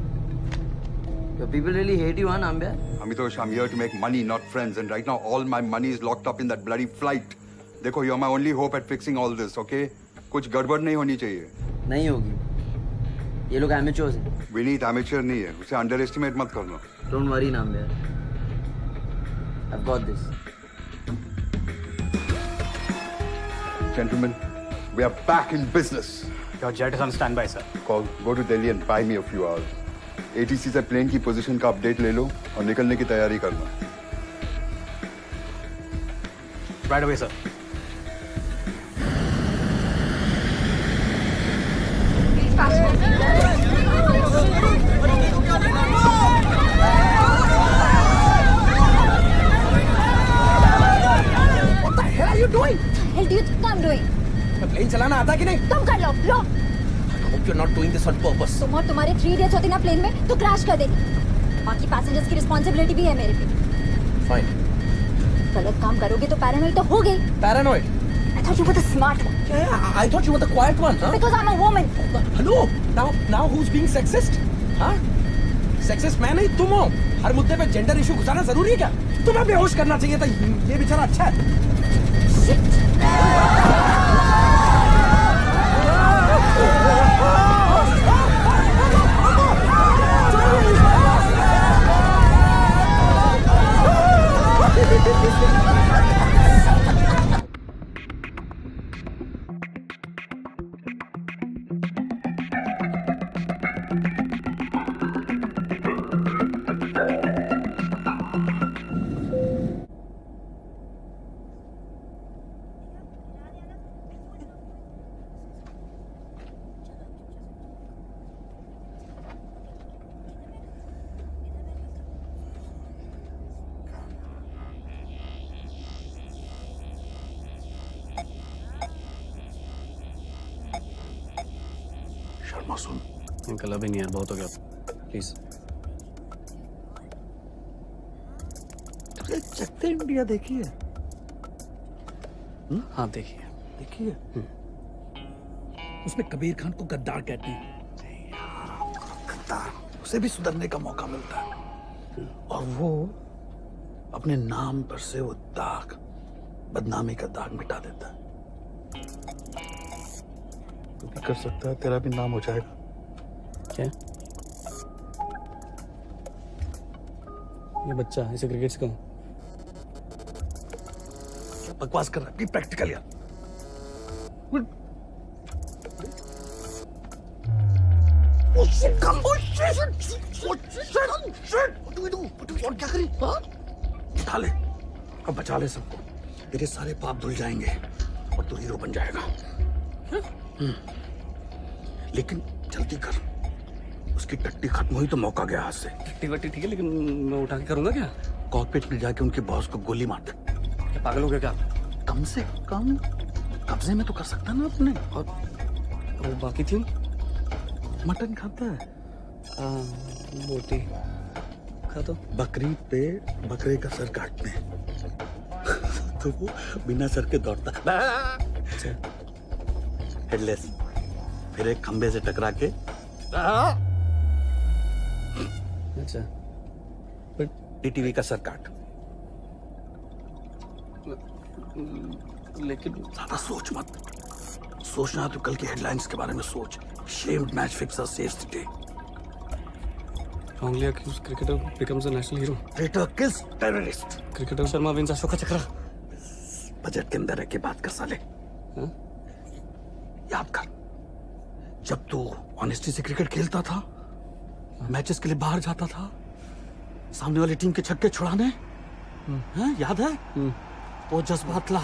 Your people really hate you, huh, Nambiar? Amitosh, I'm here to make money, not friends. And right now, all my money is locked up in that bloody flight. देखो, you're my only hope at fixing all this, okay? कुछ गड़बड़ नहीं होनी चाहिए। नहीं होगी। ये लोग amateurs हैं। विनीत amateur नहीं है, उसे underestimate मत करना। Don't worry, Nambiar. I've got this. Gentlemen, we are back in business. Your jet is on standby, sir. Call, go to Delhi and buy me a few hours. ATC से प्लेन की पोजीशन का अपडेट ले लो और निकलने की तैयारी करना। Right away, sir. What the hell are you doing? Hell do you think I'm doing? Plane चलाना आता कि नहीं? तुम कर लो, लो। I hope you're not doing this on purpose. तुम और तुम्हारे 3 idiots होते ना प्लेन में तो क्रैश कर देती। बाकी पैसेंजर्स की रिस्पॉन्सिबिलिटी भी है मेरे पे। Fine. गलत काम करोगे तो पैरानॉइड तो हो गई। Paranoid? I thought you were the smart one. Yeah, I thought you were the quiet one, huh? Because I'm a woman. Hello? Now who's being sexist? Huh? Sexist मैं नहीं, तुम हो। हर मुद्दे पे जेंडर इशू घुसाना जरूरी है क्या? तुम्हें बेहोश करना चाहिए था। ये बेचारा अच्छा है। मासूम अंकल अभी नहीं यार, बहुत हो गया प्लीज। चकते इंडिया देखी है? हाँ देखिए। देखिए उसमें कबीर खान को गद्दार कहते हैं। गद्दार, उसे भी सुधरने का मौका मिलता है और वो अपने नाम पर से वो दाग, बदनामी का दाग मिटा देता है। तू भी कर सकता है, तेरा भी नाम हो जाएगा। क्या? ये बच्चा इसे क्रिकेट सिखाऊं? बकवास कर रहा है, प्रैक्टिकल यार। क्या करी? उठा ले अब, बचा ले सबको। तेरे सारे पाप धुल जाएंगे और तू हीरो बन जाएगा। लेकिन जल्दी कर, उसकी टट्टी खत्म हुई तो मौका गया हाथ से। टट्टी वट्टी ठीक है, लेकिन मैं उठा के करूंगा क्या? कॉकपिट में जाके उनके बॉस को गोली मार दे। क्या पागल हो गया क्या? कम से कम कब्जे में तो कर सकता ना अपने। और बाकी थी मटन खाता है? बोटी खा तो। बकरी पे बकरे का सर काटने तो वो बिना सर के दौड़ता। हेडलेस, फिर एक खंबे से टकरा के। अच्छा, टीटीवी का सर काट। लेकिन ज्यादा सोच मत। सोचना तो कल की हेडलाइंस के बारे में सोच। Shamed match fixer saves the day. wrongly accused cricketer becomes a national hero. Traitor kills terrorist. Cricketer Sharma wins Ashoka चक्र। बजट के अंदर रह के बात कर साले। याद कर, जब तू ऑनेस्टी से क्रिकेट खेलता था, मैचेस के लिए बाहर जाता था, सामने वाली टीम के छक्के छुड़ाने, याद है? वो जज्बात ला,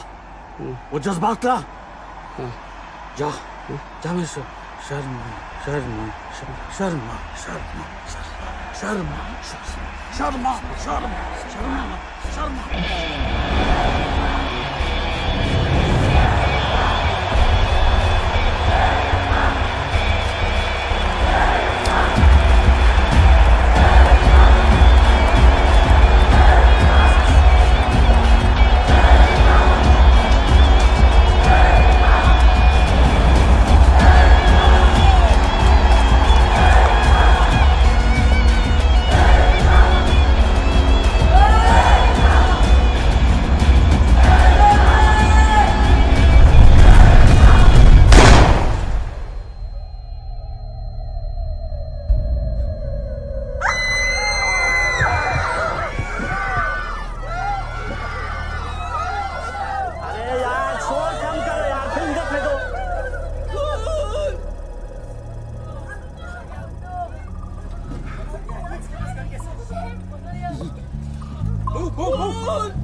वो जज्बात ला। जा जा मेरे से। Sharma Sharma Sharma Sharma Sharma Sharma Sharma Sharma Sharma.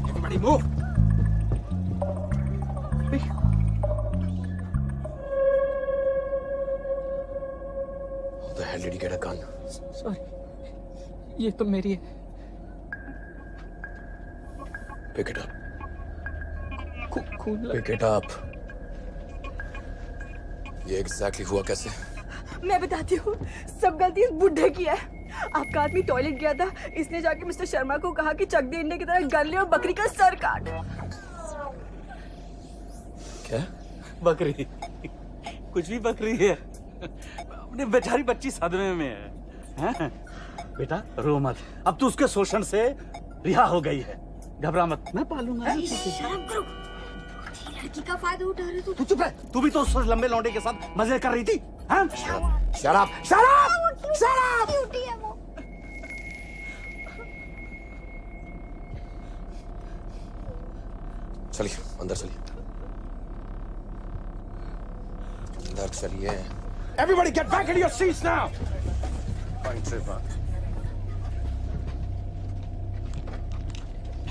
Everybody move! How the hell did you get a gun? Sorry, ये तो मेरी है। Pick it up. खून Pick it up. ये एग्जैक्टली हुआ कैसे? मैं बताती हूँ, सब गलती इस बुढ़े की है। आपका आदमी टॉयलेट गया था, इसने जाके मिस्टर शर्मा को कहा कि चक दे इंडे की तरह गन ले और बकरी का सर काट। क्या? बकरी? कुछ भी बकरी है। अपने बेचारी बच्ची सदमे में है। हैं? बेटा रो मत, अब तू उसके शोषण से रिहा हो गई है। घबरा मत, मैं पालूंगा। शर्म करो, लड़की का फायदा उठा रहे तू चुप रह, तू भी तो उस लंबे लौंडे के साथ मजे कर रही थी। हाँ? शराब शराब शराब। चलिए अंदर चलिए, अंदर चलिए। Everybody get back into your seats now. Fine, Trevor.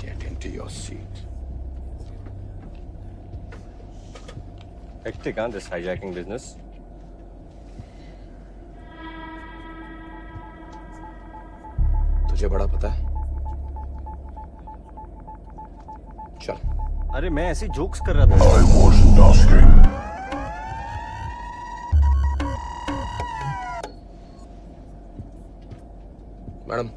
Get into your seat. Hectic, huh, this hijacking business? तुझे बड़ा पता है? चल। अरे मैं ऐसी जोक्स कर रहा था। मैडम,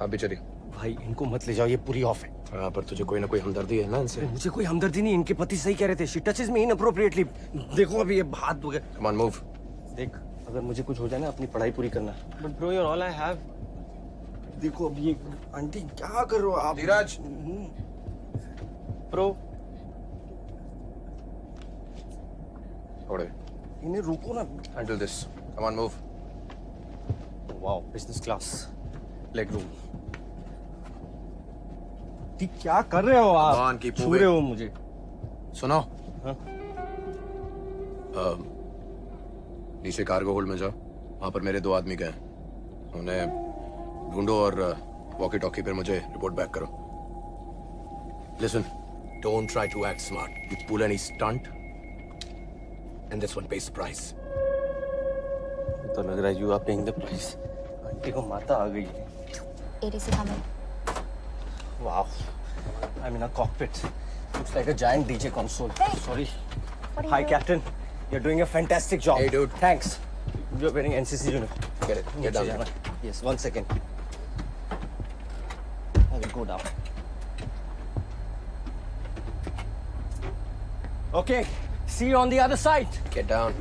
आप भी चलिए। भाई इनको मत ले जाओ, ये पूरी ऑफ है। हाँ, पर तुझे कोई ना कोई हमदर्दी है ना इनसे? मुझे कोई हमदर्दी नहीं, इनके पति सही कह रहे थे। She touches me inappropriately. देखो अभी ये हाथ वगैरह। Come on move. देख, अगर मुझे कुछ हो जाए ना, अपनी पढ़ाई पूरी करना। But bro, you're all I have. देखो अभी ये आंटी क्या कर रहे हो आप? धीरज। ब्रो, छोड़े। इन्हें रोको ना। Handle this. Come on, move. Wow, business class leg room. ठीक क्या कर रहे हो आप? Come on, keep छू moving. रहे हो मुझे। सुनो। हाँ? नीचे कार्गो होल्ड में जाओ, वहां पर मेरे 2 आदमी गए, उन्हें ढूंढो और वॉकी टॉकी पर मुझे रिपोर्ट बैक करो। Listen, don't try to act smart. You pull any stunt, and this one pays the price. तो लग रहा है you are paying the price. Aunty को माता आ गई है। ATC coming. Wow, I'm in a cockpit. Looks like a giant DJ console. Sorry. Hi, Captain. You're doing a fantastic job. Hey, dude. Thanks. You're wearing NCC uniform. Get it. Get down. Yes, 1 second. I will go down. Okay. See you on the other side. Get down.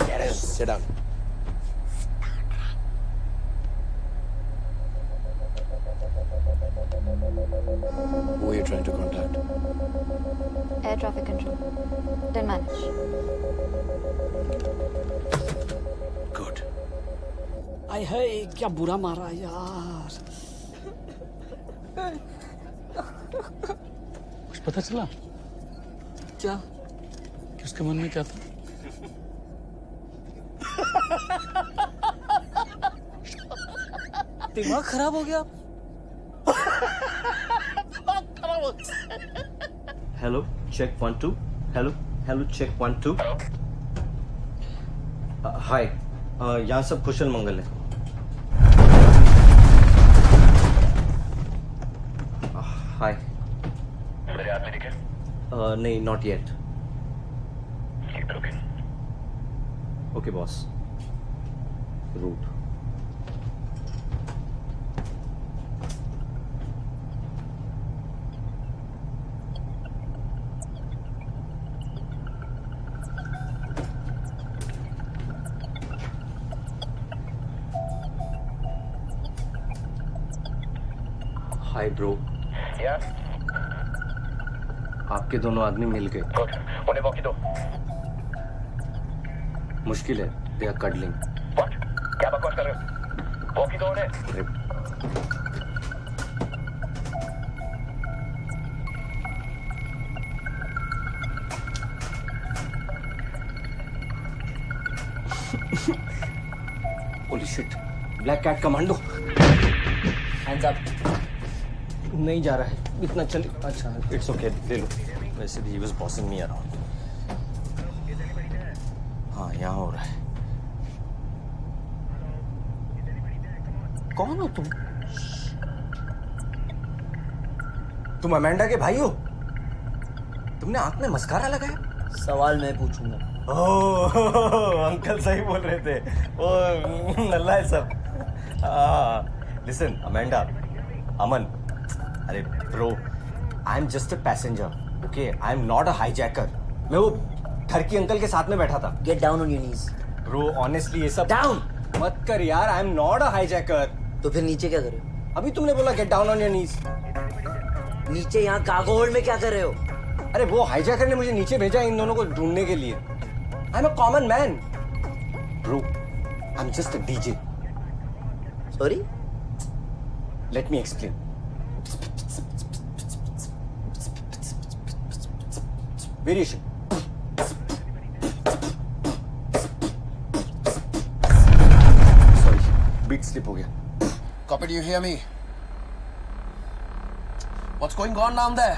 Get in. Sit down. Who are you trying to contact? Air traffic control. Didn't manage. Good. आय हाय, क्या बुरा मारा यार। कुछ पता चला क्या कि उसके मन में क्या था? दिमाग खराब हो गया। हेलो चेक 1 2 हेलो चेक 1 2 हाय यहाँ सब कुशल मंगल है हाय मेरे आदमी दिखे? नहीं not yet Keep looking. Okay boss route hi bro Yeah. आपके दोनों आदमी मिल गए Good. उन्हें वॉकी दो. मुश्किल है दे आर कडलिंग What? क्या बकवास कर रहे हो? वॉकी दो उन्हें. Holy shit black cat commando hands up. नहीं जा रहा है इतना चल अच्छा इट्स ओके ले लो वैसे भी he was bossing me around हाँ यहाँ हो रहा है कौन हो तुम अमेंडा के भाई हो तुमने आंख में मस्कारा लगाया सवाल मैं पूछूंगा ओह अंकल सही बोल रहे थे ओ नल्ला है सब लिसन अमेंडा अमन अरे bro I am just a passenger okay I am not a hijacker मैं वो ठरकी अंकल के साथ में बैठा था get down on your knees bro honestly ये सब डाउन मत कर यार I am not a hijacker तो फिर नीचे क्या कर रहे हो अभी तुमने बोला get down on your knees नीचे यहाँ कार्गो होल्ड में क्या कर रहे हो अरे वो हाईजैकर ने मुझे नीचे भेजा इन दोनों को ढूंढने के लिए I am a common man bro I am just a DJ sorry let me explain variation sorry beat slip हो गया Copy, do you hear me? What's going on down there?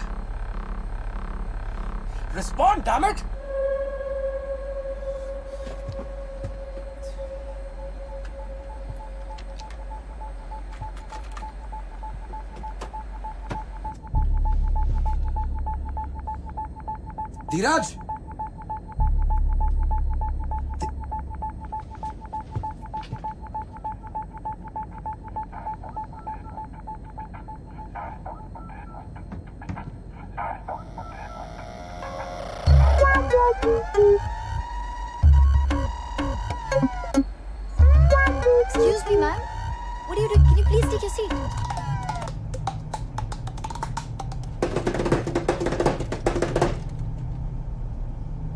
Respond, damn it! Dheeraj! Excuse me, ma'am. What are you doing? Can you please take your seat?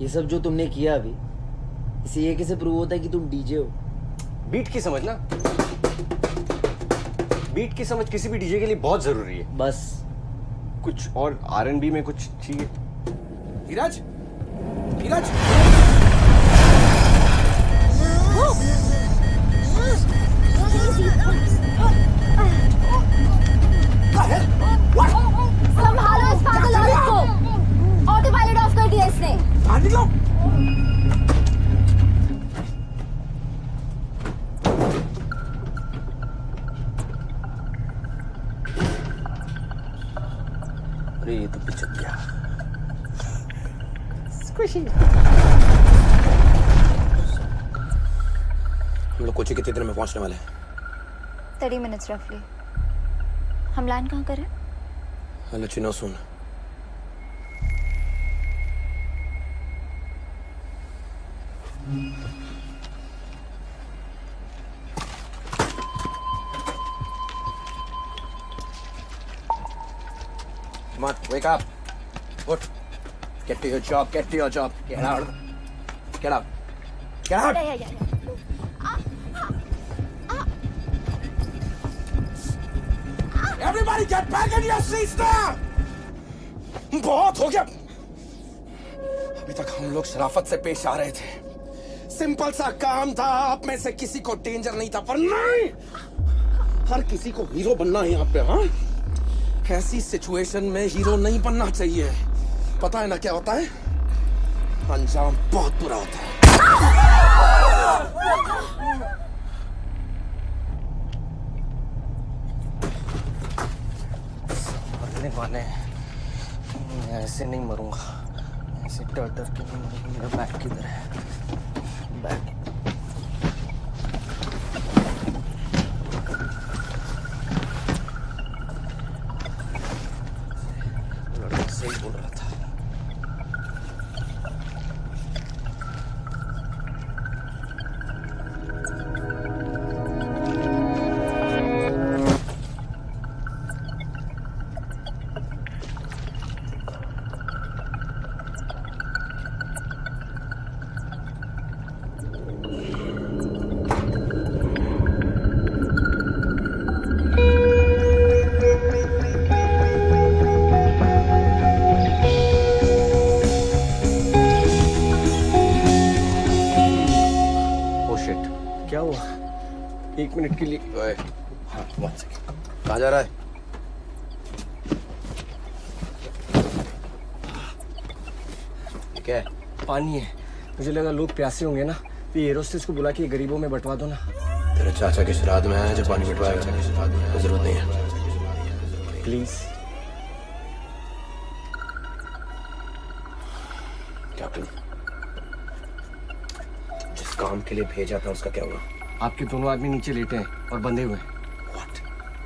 ये सब जो तुमने किया अभी इसे ये कैसे प्रूव होता है कि तुम डीजे हो बीट की समझ ना बीट की समझ किसी भी डीजे के लिए बहुत जरूरी है बस कुछ और R&B में कुछ चाहिए धीरज धीरज संभालो इस पागल औरत को ऑटो पायलट ऑफ कर दिया इसने अरे ये तो पिचक गया हम लोग कोची कितने देर में पहुंचने वाले हैं 30 minutes roughly. हम लैंड कहाँ करें I'll let you know soon. Come on, wake up. Good. Get to your job. Get to your job. Get out. Get out. Get out. Yeah. Everybody get back in your seats now! बहुत हो गया अभी तक हम लोग शराफत से पेश आ रहे थे सिंपल सा काम था आप में से किसी को डेंजर नहीं था पर नहीं हर किसी को हीरो बनना है यहाँ पे हाँ ऐसी सिचुएशन में हीरो नहीं बनना चाहिए पता है ना क्या होता है? अंजाम बहुत बुरा होता है। मरने वाले हैं। मैं ऐसे नहीं मरूंगा, ऐसे डर डर के नहीं मरूंगा। मेरा बैग किधर है? बैग लड़का सही बोल रहा था। क्या हुआ? 1 मिनट के लिए। हाँ, 1 सेकेंड। कहाँ जा रहा है? क्या है? पानी है। मुझे लगा लोग प्यासे होंगे ना, तो एयर होस्टेस को बुला के गरीबों में बंटवा दो ना। तेरे चाचा के श्राद्ध में आया जब पानी बिटवाएगा, कोई जरूरत नहीं है। प्लीज। कैप्टन, जिस काम के लिए भेजा था उसका क्या हुआ? आपके दोनों आदमी नीचे लेटे हैं और बंधे हुए हैं।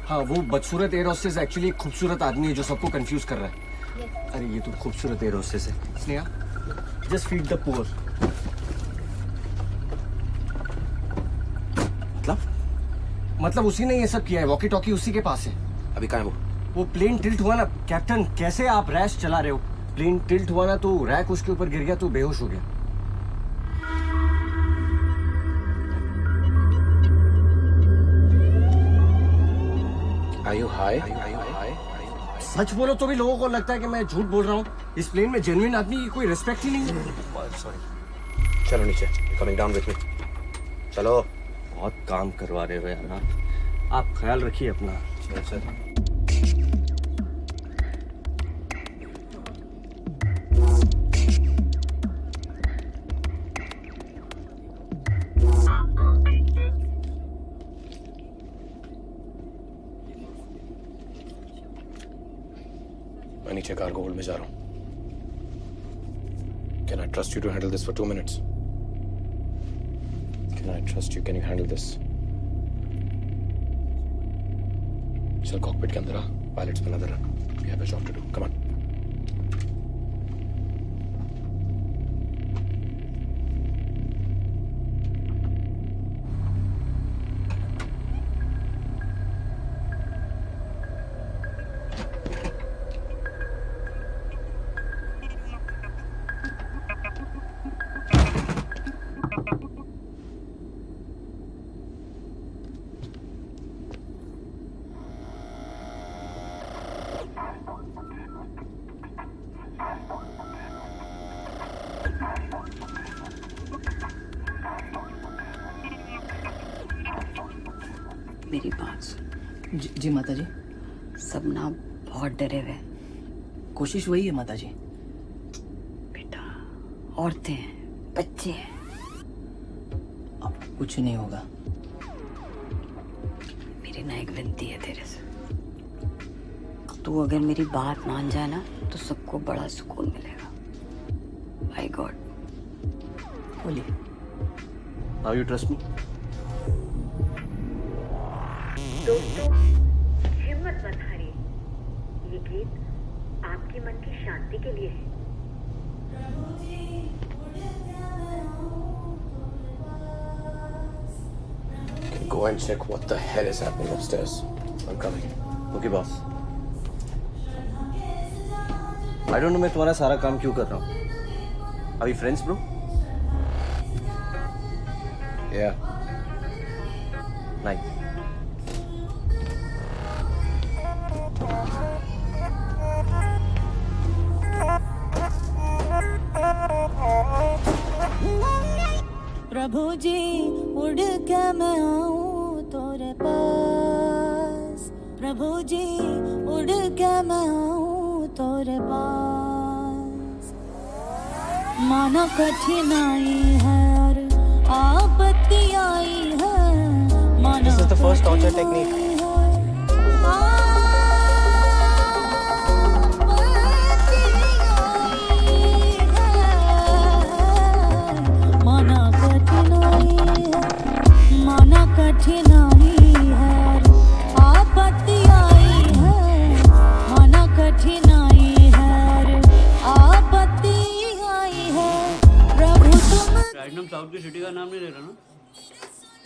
हाँ, वो बदसूरत एयर होस्टेस एक्चुअली एक खूबसूरत आदमी है जो सबको कंफ्यूज कर रहा है। अरे ये तो खूबसूरत एयर होस्टेस है। Sneha, just feed the poor. मतलब उसी ने ये सब किया है। वॉकी टॉकी उसी के पास है। अभी कहाँ है वो प्लेन टिल्ट हुआ ना कैप्टन। कैसे आप रैश चला रहे हो? प्लेन टिल्ट हुआ ना तो रैक उसके ऊपर गिर गया तो बेहोश हो गया। Are you high? सच बोलो तो भी लोगों को लगता है कि मैं झूठ बोल रहा हूँ। इस प्लेन में जेन्युइन आदमी की कोई रिस्पेक्ट ही नहीं है। सॉरी। चलो नीचे। Coming down with me. चलो। बहुत काम करवा रहे हो यार। आप ख्याल रखिए अपना। चलो सर। मैं नीचे कार्गो होल्ड में जा रहा हूँ। Can I trust you to handle this for 2 minutes? Can I trust you? Can you handle this? चल कॉकपिट के अंदर आ। पायलट्स पे नजर रख। We have a job to do. Come on. मेरी बात सुन। जी माता जी। सब ना बहुत डरे हुए हैं। कोशिश वही है माता जी। बेटा, औरतें हैं, बच्चे हैं। अब कुछ नहीं होगा। मेरी ना एक विनती है तेरे से। तू अगर मेरी बात मान जाए ना तो सबको बड़ा सुकून मिलेगा। By God. बोलिए। Now you trust me? दोस्तों, हिम्मत मत हारिए। ये गीत आपके मन की शांति के लिए है। Go and check what the hell is happening upstairs. I'm coming. Okay, boss. I don't know मैं तुम्हारा सारा काम क्यों कर रहा हूँ। Are we friends, bro? Yeah. Nice. प्रभु जी उड़ के मैं आऊं तोरे पास। प्रभु जी उड़ के मैं आऊं तोरे पास। माना कठिनाई है और आपत्ति आई है माना This is the first torture technique. माना कठिनाई है और आपत्ति आई है माना कठिनाई है और आपत्ति आई है प्रभु तुम प्लैटिनम साउथ की सिटी का नाम नहीं ले रहा ना?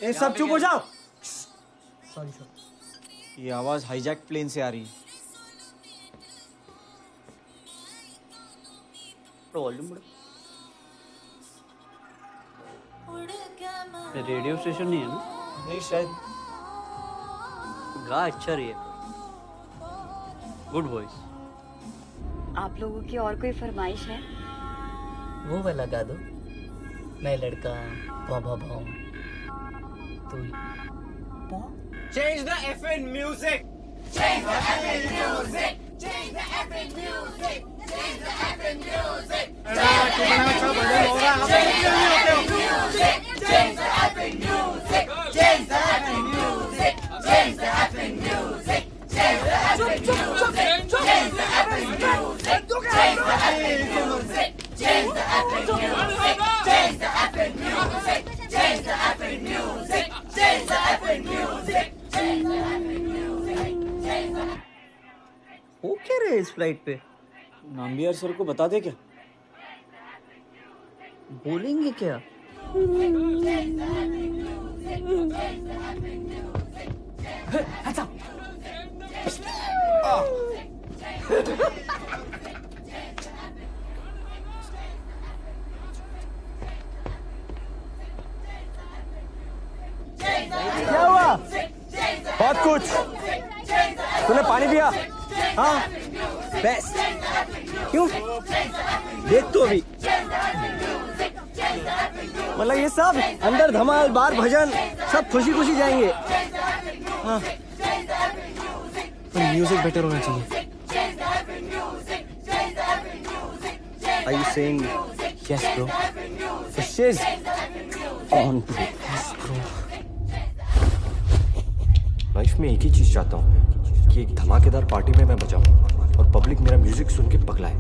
ए सब चुप हो जाओ। ये आवाज हाईजैक प्लेन से आ रही है। वॉल्यूम रेडियो स्टेशन नहीं है ना? नहीं शायद। गा अच्छा रही है, गुड वॉइस। आप लोगों की और कोई फरमाइश है? वो वाला गा दो, मैं लड़का भौ भौ भौ तू। Change the effing music. Change the effing music. Change the effing music. Change the effing music. Change the effing music. Change the effing music. Change the effing music. Change the effing music. Change the effing music. Change the effing music. Change the effing music. Change the effing music. Change the effing music. Change the effing music. Change the effing music. वो क्या रहे इस फ्लाइट पे? नाम्बियार सर को बता दे क्या? बोलेंगे क्या? क्या हुआ? बहुत कुछ। तूने पानी पिया? हाँ बेस्ट। क्यों? देख तो अभी मतलब ये सब अंदर धमाल बार भजन सब खुशी खुशी जाएंगे। हाँ पर म्यूजिक बेटर होना चाहिए। Are you saying Yes bro. the shiz on bro? Yes bro. Life में एक ही चीज चाहता हूँ कि एक धमाकेदार पार्टी में मैं बजाऊं और पब्लिक मेरा म्यूजिक सुन के पगलाए।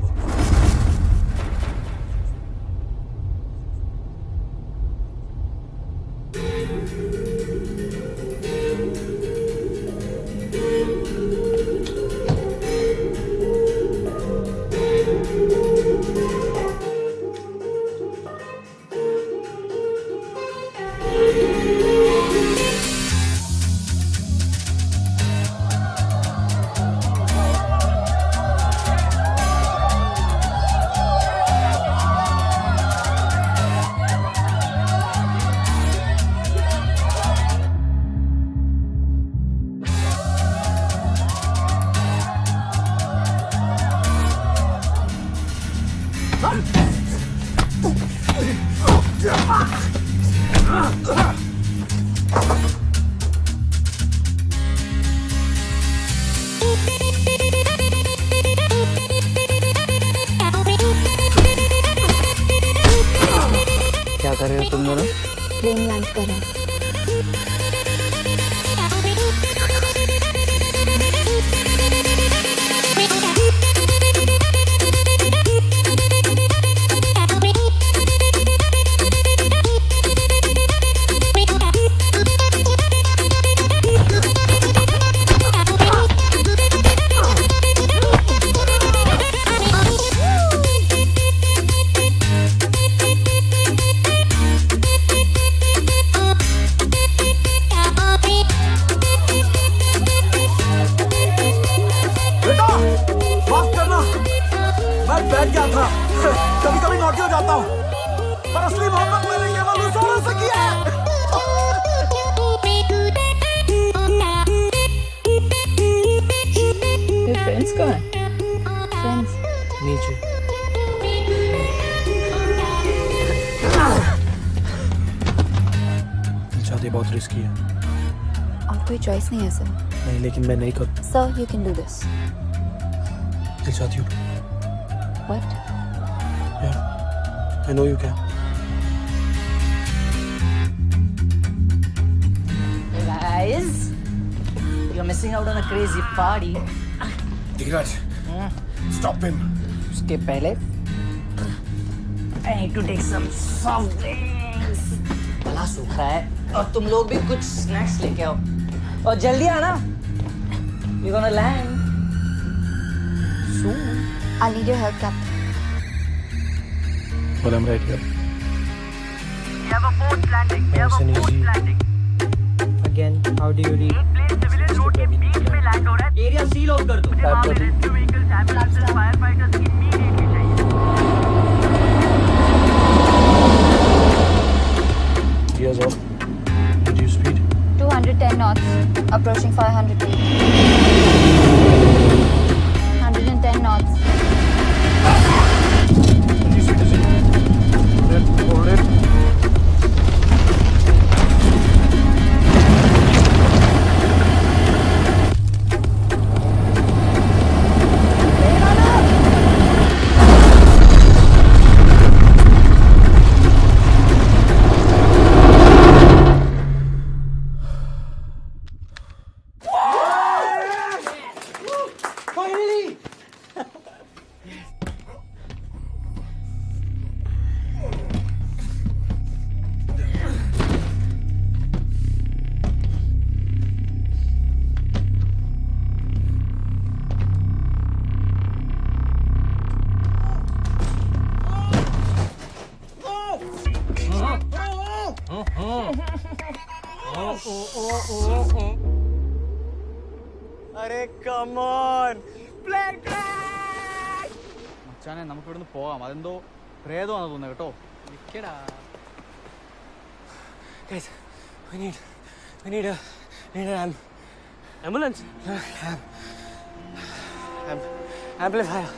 क्या कर रहे हो तुम दोनों? प्लेन लैंड कर रहा है। बैठ गया था। कभी कभी नौटी हो जाता हूँ पर असली मोहब्बत मैंने केवल उस औरत से की है। तेरे फ्रेंड्स कहाँ हैं? फ्रेंड्स नीचे। शादी बहुत रिस्की है। और कोई चॉइस नहीं है सर। नहीं लेकिन मैं नहीं कर। Sir you can do this. दिल चाहती हूँ। What? I know you can. Hey guys, you're missing out on a crazy party. Dheeraj, stop him. उसके पहले I need to take some soft drinks. गला सूखा है और तुम लोग भी कुछ स्नैक्स लेके आओ और जल्दी आना. We're gonna land soon. I'll need your help, Captain. Well, I'm right here. We have a forced landing. We have a forced landing. Again, how do you read? एक प्लेन सिविलियन रोड के बीच में लैंड हो रहा है. एरिया सील ऑफ कर दो. वहाँ पे rescue vehicles, ambulances, fire fighters immediately चाहिए. Gears off. Reduce speed. 210 knots, approaching 500 feet. 110 knots. Reduce speed. Hold it. अरे come on! മച്ചാനെ നമുക്ക് ഇവിടുന്ന് പോവാം. അതെന്തോ പ്രേതമാണെന്ന് തോന്നുന്നു കേട്ടോ. Guys, we need an ambulance. Amplifier.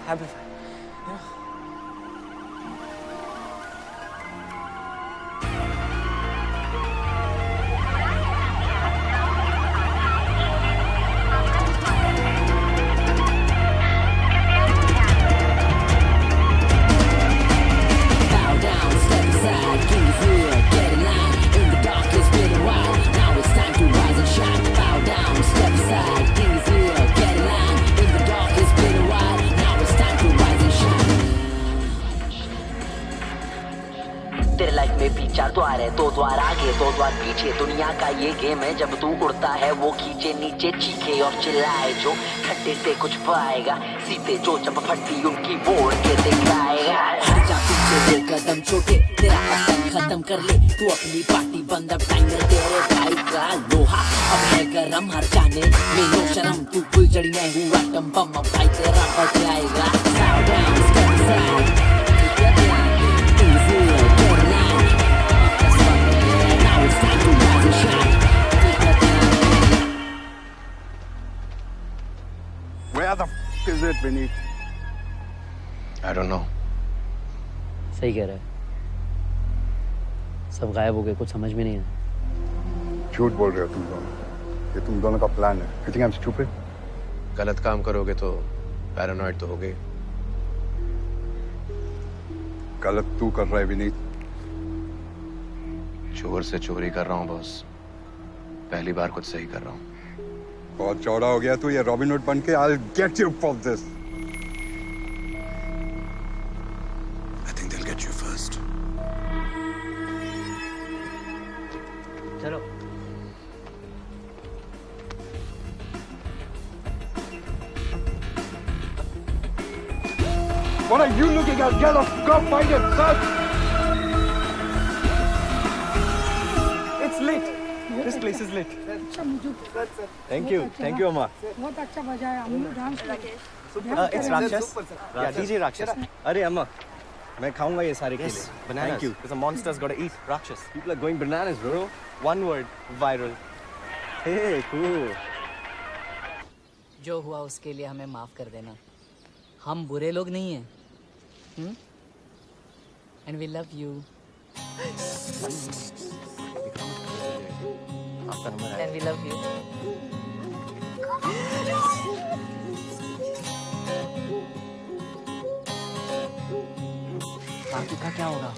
तेरे लाइफ में भी 4 द्वार है, 2 द्वार आगे 2 द्वार पीछे. दुनिया का ये गेम है, जब तू उड़ता है वो खींचे नीचे, चीखे और चिल्लाए जो खड्डे से कुछ पाएगा. सीते जो जब फटती उनकी वो उड़ के दिखाएगा. हट जा पीछे 2 कदम छोटे, तेरा आतंक खत्म कर ले तू अपनी पार्टी बंद. अब टाइम है तेरे भाई का लोहा अब है गरम. हर जाने में नो शर्म, तू फुलझड़ी मैं हूँ एटम बम. अब भाई तेरा बढ़ जाएगा. Slow down, step aside. Where the f is it, Vinny? I don't know. सही कह रहा है. सब गायब हो गए, कुछ समझ में नहीं है. झूठ बोल रहे हो तुम दोनों. ये तुम दोनों का प्लान है. You think I'm stupid? गलत काम करोगे तो पैरानॉइड तो होगे. गलत तू कर रहा है विनीत. चोर से चोरी कर रहा हूँ बॉस. पहली बार कुछ सही कर रहा हूँ. बहुत चौड़ा हो गया तू. ये रॉबिन हुड बन के I'll get you for this. I think they'll get you first. चलो. What are you looking at? Get off! Go find it, son! It's lit. This place is lit. Thank you, Amma. बहुत अच्छा बजाया. हम लोग dance It's Rakshas. Yeah, DJ Rakshas. अरे अम्मा, मैं खाऊंगा ये सारे केले. Bananas. Thank you. Because a monster's got to eat. Rakshas. People are going bananas, bro. One word, viral. Hey, cool. जो हुआ उसके लिए हमें माफ कर देना. हम बुरे लोग नहीं हैं. And we love you. आपका नंबर है. And we love you. फालतू का क्या होगा?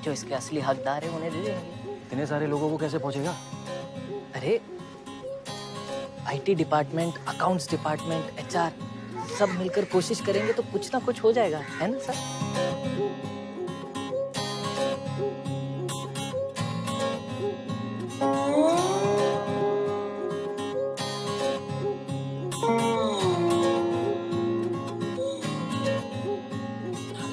जो इसके असली हकदार है उन्हें दे देंगे। इतने सारे लोगों को कैसे पहुंचेगा? अरे IT department, accounts department, HR सब मिलकर कोशिश करेंगे तो कुछ ना कुछ हो जाएगा, है ना सर?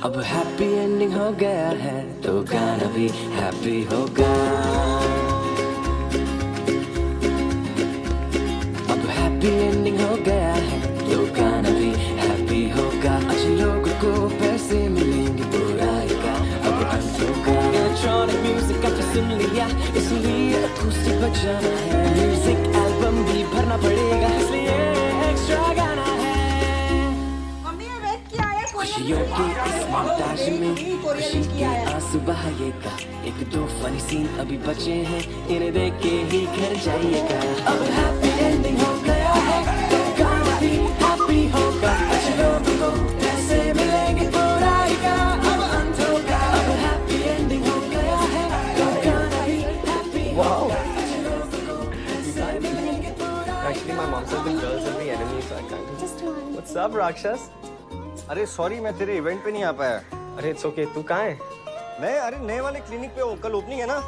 अब हैप्पी एंडिंग हो गया है तो गाना भी हैप्पी होगा। अब हैप्पी एंडिंग हो गया है तो गाना भी हैप्पी होगा। अच्छे लोगों को पैसे मिलेंगे, बुराई का अब अंत होगा। इलेक्ट्रॉनिक म्यूजिक का सुन लिया, इसलिए अकूस्टिक बजाना है। म्यूजिक एल्बम भी भरना पड़ेगा, इसलिए एक्स्ट्रा गाना है। खुशियों के इस मोन्टाज में खुशी के आंसू बहाइएगा। एक दो फनी सीन अभी बचे हैं, इन्हें देख के ही घर जाइएगा। अब हैप्पी एंडिंग हो गया है तो गाना भी हैप्पी होगा। अच्छे लोगों को पैसे मिलेंगे, बुराई का अब अंत होगा। अब हैप्पी एंडिंग हो गया है तो गाना भी हैप्पी होगा। अच्छे लोगों को पैसे मिलेंगे, Actually, my mom said the girls will be enemies, so I can't. What's up, Rakshas? अरे सॉरी, मैं तेरे इवेंट पे नहीं आ पाया। अरे इट्स ओके, तू कहाँ है? मैं अरे नए वाले क्लिनिक पे कल ओपनिंग है ना।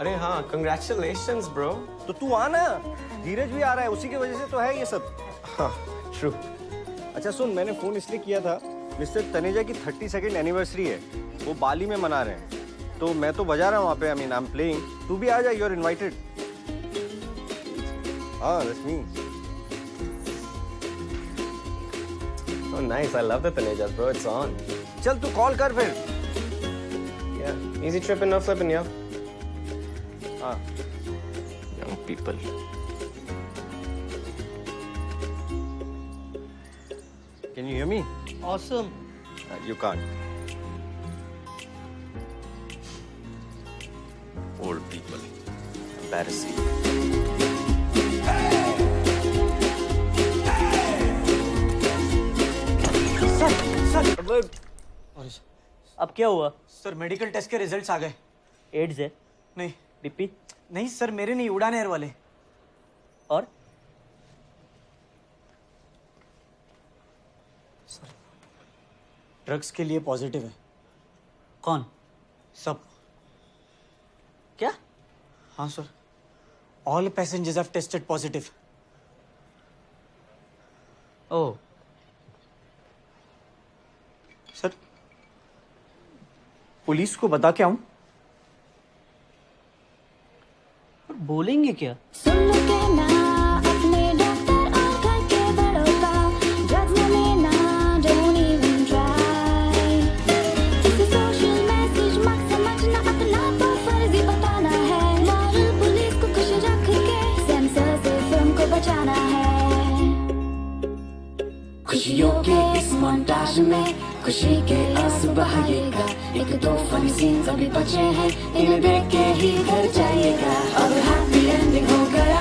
अरे हाँ, कंग्रेचुलेशंस ब्रो। तो तू आना, धीरज भी आ रहा है, उसी की वजह से तो है ये सब। हाँ ट्रू। अच्छा सुन, मैंने फोन इसलिए किया था, मिस्टर तनेजा की 32nd एनिवर्सरी है, वो बाली में मना रहे हैं, तो मैं तो बजा रहा हूँ वहाँ पे। I mean I am playing, तू भी आ जा, यू आर इनवाइटेड। हाँ that's me. Oh nice, I love the Tanejas bro, it's on. चल तू कॉल कर फिर। Yeah, easy tripping, no flipping, yo. हाँ। Young people. Can you hear me? Awesome. You can't. Old people. Embarrassing. अब क्या हुआ? सर मेडिकल टेस्ट के रिजल्ट्स आ गए। एड्स है? नहीं। बीपी? नहीं सर, मेरे नहीं, उड़ान एयर वाले। और सर ड्रग्स के लिए पॉजिटिव है। कौन? सब। क्या? हाँ sir, all passengers have tested positive. Oh sir, police को बता के आऊं? बोलेंगे क्या? खुशियों के इस मोन्टाज में खुशी के आंसू बहाइएगा। एक दो फनी सीन अभी बचे हैं, इन्हें देख के ही घर जाइएगा। अब हैप्पी एंडिंग हो गया